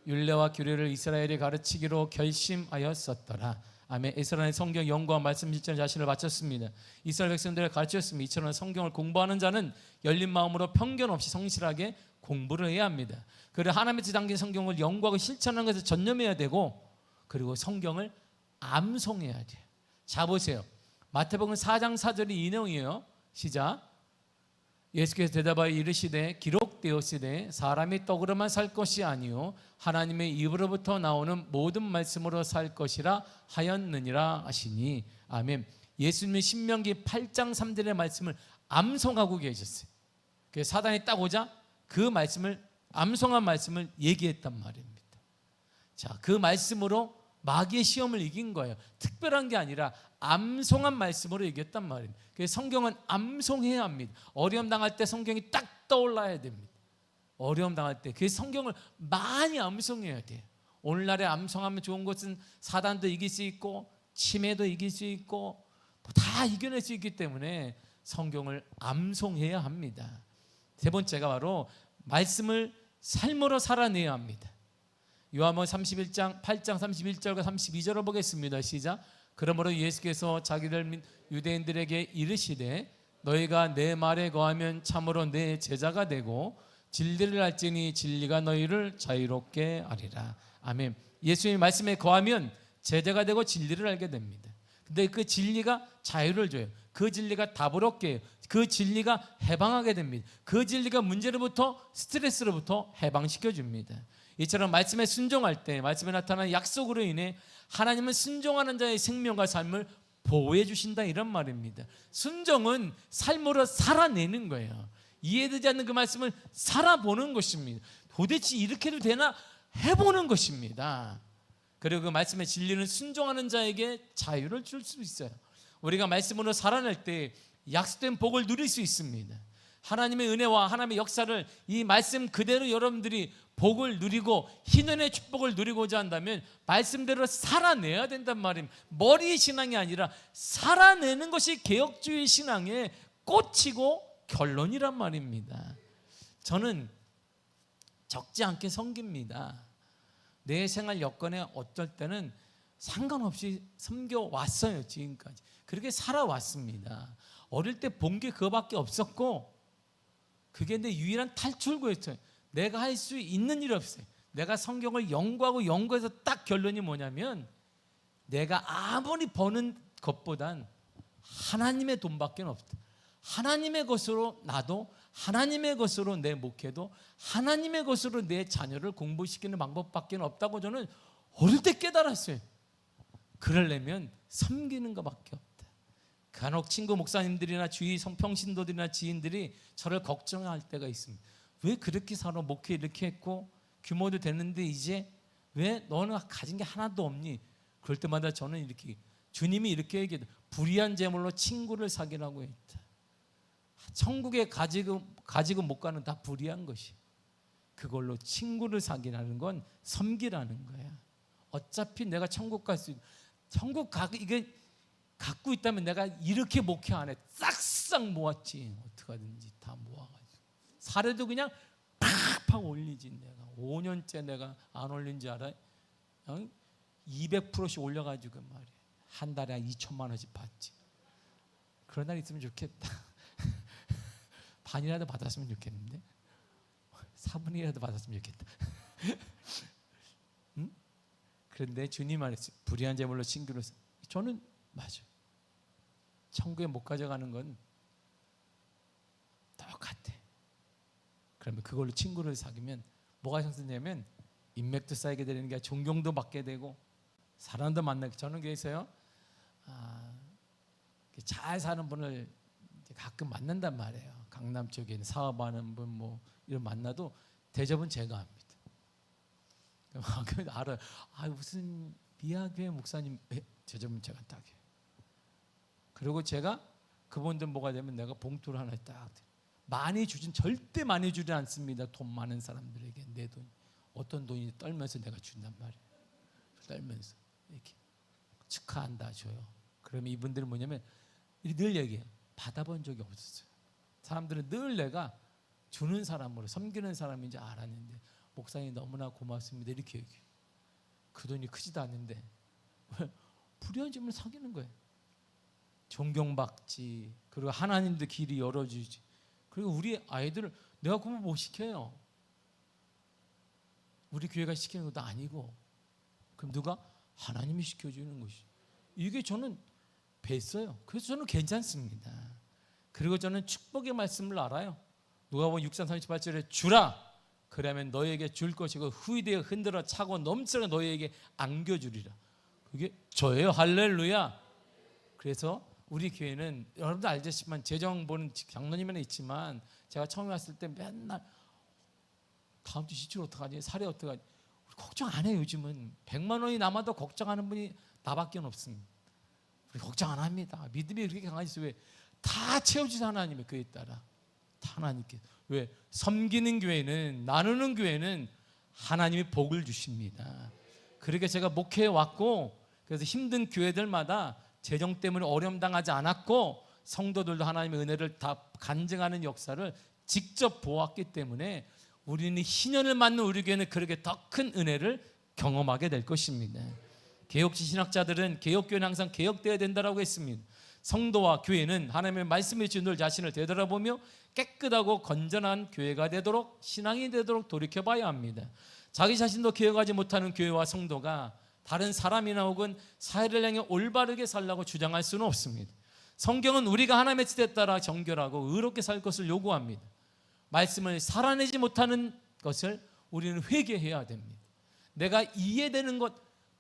율례와 규례를 이스라엘에 가르치기로 결심하였었더라. 아멘. 에스라는 성경 연구와 말씀 실천에 자신을 바쳤습니다. 이스라엘 백성들을 가르쳤습니다. 이처럼 성경을 공부하는 자는 열린 마음으로 편견 없이 성실하게 공부를 해야 합니다. 그리고 하나님의 뜻 담긴 성경을 연구하고 실천하는 것에 전념해야 되고 그리고 성경을 암송해야 돼요. 자 보세요. 마태복음 4장 4절이 이 내용이에요. 시작. 예수께서 대답하여 이르시되 기록되었으되 사람이 떡으로만 살 것이 아니요 하나님의 입으로부터 나오는 모든 말씀으로 살 것이라 하였느니라 하시니. 아멘. 예수님이 신명기 8장 3절의 말씀을 암송하고 계셨어요. 그래서 사단이 딱 오자 그 말씀을 암송한 말씀을 얘기했단 말입니다. 자, 그 말씀으로 마귀의 시험을 이긴 거예요. 특별한 게 아니라 암송한 말씀으로 이겼단 말입니다. 그래서 성경은 암송해야 합니다. 어려움 당할 때 성경이 딱 떠올라야 됩니다. 어려움 당할 때 그래서 성경을 많이 암송해야 돼요. 오늘날에 암송하면 좋은 것은 사단도 이길 수 있고 치매도 이길 수 있고 다 이겨낼 수 있기 때문에 성경을 암송해야 합니다. 세 번째가 바로 말씀을 삶으로 살아내야 합니다. 요한복음 31장 8장 31절과 32절을 보겠습니다. 시작. 그러므로 예수께서 자기들 유대인들에게 이르시되 너희가 내 말에 거하면 참으로 내 제자가 되고 진리를 알지니 진리가 너희를 자유롭게 하리라. 아멘. 예수님의 말씀에 거하면 제자가 되고 진리를 알게 됩니다. 근데 그 진리가 자유를 줘요. 그 진리가 답을 얻게 해요. 그 진리가 해방하게 됩니다. 그 진리가 문제로부터 스트레스로부터 해방시켜 줍니다. 이처럼 말씀에 순종할 때 말씀에 나타나는 약속으로 인해 하나님은 순종하는 자의 생명과 삶을 보호해 주신다 이런 말입니다. 순종은 삶으로 살아내는 거예요. 이해되지 않는 그 말씀을 살아보는 것입니다. 도대체 이렇게도 되나 해보는 것입니다. 그리고 그 말씀의 진리는 순종하는 자에게 자유를 줄 수 있어요. 우리가 말씀으로 살아낼 때 약속된 복을 누릴 수 있습니다. 하나님의 은혜와 하나님의 역사를 이 말씀 그대로 여러분들이 복을 누리고 희년의 축복을 누리고자 한다면 말씀대로 살아내야 된단 말입니다. 머리의 신앙이 아니라 살아내는 것이 개혁주의 신앙의 꽃이고 결론이란 말입니다. 저는 적지 않게 섬깁니다. 내 생활 여건에 어떨 때는 상관없이 섬겨왔어요. 지금까지 그렇게 살아왔습니다. 어릴 때 본 게 그거밖에 없었고 그게 내 유일한 탈출구였어요. 내가 할 수 있는 일이 없어요. 내가 성경을 연구해서 딱 결론이 뭐냐면 내가 아무리 버는 것보단 하나님의 돈밖에 없다. 하나님의 것으로 나도, 하나님의 것으로 내 목회도, 하나님의 것으로 내 자녀를 공부시키는 방법밖에 없다고 저는 어릴 때 깨달았어요. 그러려면 섬기는 것밖에 없다. 간혹 친구 목사님들이나 주위 성평신도들이나 지인들이 저를 걱정할 때가 있습니다. 왜 그렇게 살아? 목회 이렇게 했고 규모도 됐는데 이제 왜 너는 가진 게 하나도 없니? 그럴 때마다 저는 이렇게, 주님이 이렇게 얘기해요. 불의한 재물로 친구를 사귀라고 했다. 천국에 가지고 못 가는 다 불의한 것이, 그걸로 친구를 사귀라는 건 섬기라는 거야. 어차피 내가 천국 갈 수, 이게 갖고 있다면 내가 이렇게 목회 안 해. 싹싹 모았지. 어떻게 하든지 다 모아가지고 사례도 그냥 팍팍 올리지. 내가 5년째 내가 안 올린 줄 알아요? 200%씩 올려가지고 말이야. 한 달에 한 2천만 원씩 받지. 그런 날 있으면 좋겠다. 반이라도 받았으면 좋겠는데, 4분이라도 받았으면 좋겠다. 응? 그런데 주님 말했어요. 불의한 재물로 친구를. 저는 맞아요. 천국에 못 가져가는 건 똑같아. 그러면 그걸로 친구를 사귀면 뭐가 형성되냐면 인맥도 쌓이게 되는 게, 존경도 받게 되고 사람도 만나게. 저는 그래서요, 잘 사는 분을 가끔 만난단 말이에요. 강남 쪽에 있는 사업하는 분 뭐 이런 만나도 대접은 제가 합니다. 알아요. 무슨 미아교회 목사님 대접은 제가 딱 해요. 그리고 제가 그분들 뭐가 되면 내가 봉투를 하나 딱 많이 주진, 절대 많이 주지 않습니다. 돈 많은 사람들에게 내 돈, 어떤 돈이 떨면서 내가 준단 말이에요. 떨면서 이렇게 축하한다 줘요. 그러면 이분들은 뭐냐면 늘 얘기해요. 받아본 적이 없었어요. 사람들은 늘 내가 주는 사람으로, 섬기는 사람인지 알았는데, 목사님 너무나 고맙습니다 이렇게 얘기해요. 그 돈이 크지도 않는데 불의한 점을 사귀는 거예요. 존경받지, 그리고 하나님도 길이 열어주지. 그리고 우리 아이들을 내가 공부 못 시켜요. 우리 교회가 시키는 것도 아니고, 그럼 누가? 하나님이 시켜주는 것이. 이게 저는 뵀어요. 그래서 저는 괜찮습니다. 그리고 저는 축복의 말씀을 알아요. 누가복음 6장 38절에 주라, 그러면 너에게 줄 것이고 후이되어 흔들어 차고 넘쳐서 너에게 안겨주리라. 그게 저예요. 할렐루야. 그래서 우리 교회는 여러분도 알겠지만 재정 보는 장로님에는 있지만, 제가 처음에 왔을 때 맨날 다음 주 지출 어떡하지? 사례 어떡하지? 걱정 안 해요. 요즘은 100만 원이 남아도 걱정하는 분이 나밖에 없습니다. 우리 걱정 안 합니다. 믿음이 그렇게 강하지. 왜? 다 채워주신 하나님의 그에 따라 다 하나님께. 왜? 섬기는 교회는, 나누는 교회는 하나님이 복을 주십니다. 그렇게 제가 목회해 왔고, 그래서 힘든 교회들마다 재정 때문에 어려움 당하지 않았고, 성도들도 하나님의 은혜를 다 간증하는 역사를 직접 보았기 때문에 우리는 희년을 맞는 우리 교회는 그렇게 더 큰 은혜를 경험하게 될 것입니다. 개혁지 신학자들은 개혁교회는 항상 개혁되어야 된다고 했습니다. 성도와 교회는 하나님의 말씀에 주신 늘 자신을 되돌아보며 깨끗하고 건전한 교회가 되도록, 신앙이 되도록 돌이켜봐야 합니다. 자기 자신도 개혁하지 못하는 교회와 성도가 다른 사람이나 혹은 사회를 향해 올바르게 살라고 주장할 수는 없습니다. 성경은 우리가 하나님의 뜻에 따라 정결하고 의롭게 살 것을 요구합니다. 말씀을 살아내지 못하는 것을 우리는 회개해야 됩니다. 내가 이해되는 것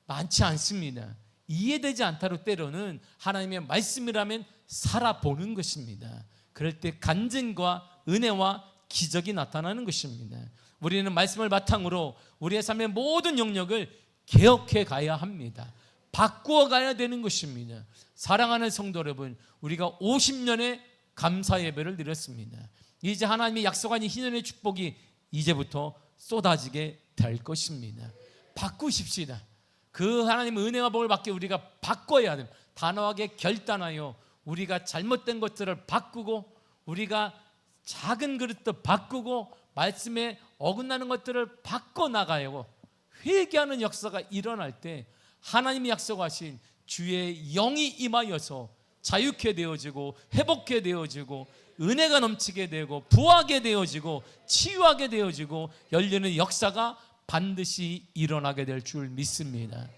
많지 않습니다. 이해되지 않다로 때로는 하나님의 말씀이라면 살아보는 것입니다. 그럴 때 간증과 은혜와 기적이 나타나는 것입니다. 우리는 말씀을 바탕으로 우리의 삶의 모든 영역을 개혁해 가야 합니다. 바꾸어 가야 되는 것입니다. 사랑하는 성도 여러분, 우리가 50년의 감사 예배를 드렸습니다. 이제 하나님이 약속한 이 희년의 축복이 이제부터 쏟아지게 될 것입니다. 바꾸십시다. 그 하나님의 은혜와 복을 받게 우리가 바꿔야 됩니다. 단호하게 결단하여 우리가 잘못된 것들을 바꾸고, 우리가 작은 그릇도 바꾸고, 말씀에 어긋나는 것들을 바꿔나가요. 회개하는 역사가 일어날 때 하나님이 약속하신 주의 영이 임하여서 자유케 되어지고, 회복케 되어지고, 은혜가 넘치게 되고, 부하게 되어지고, 치유하게 되어지고, 열리는 역사가 반드시 일어나게 될 줄 믿습니다.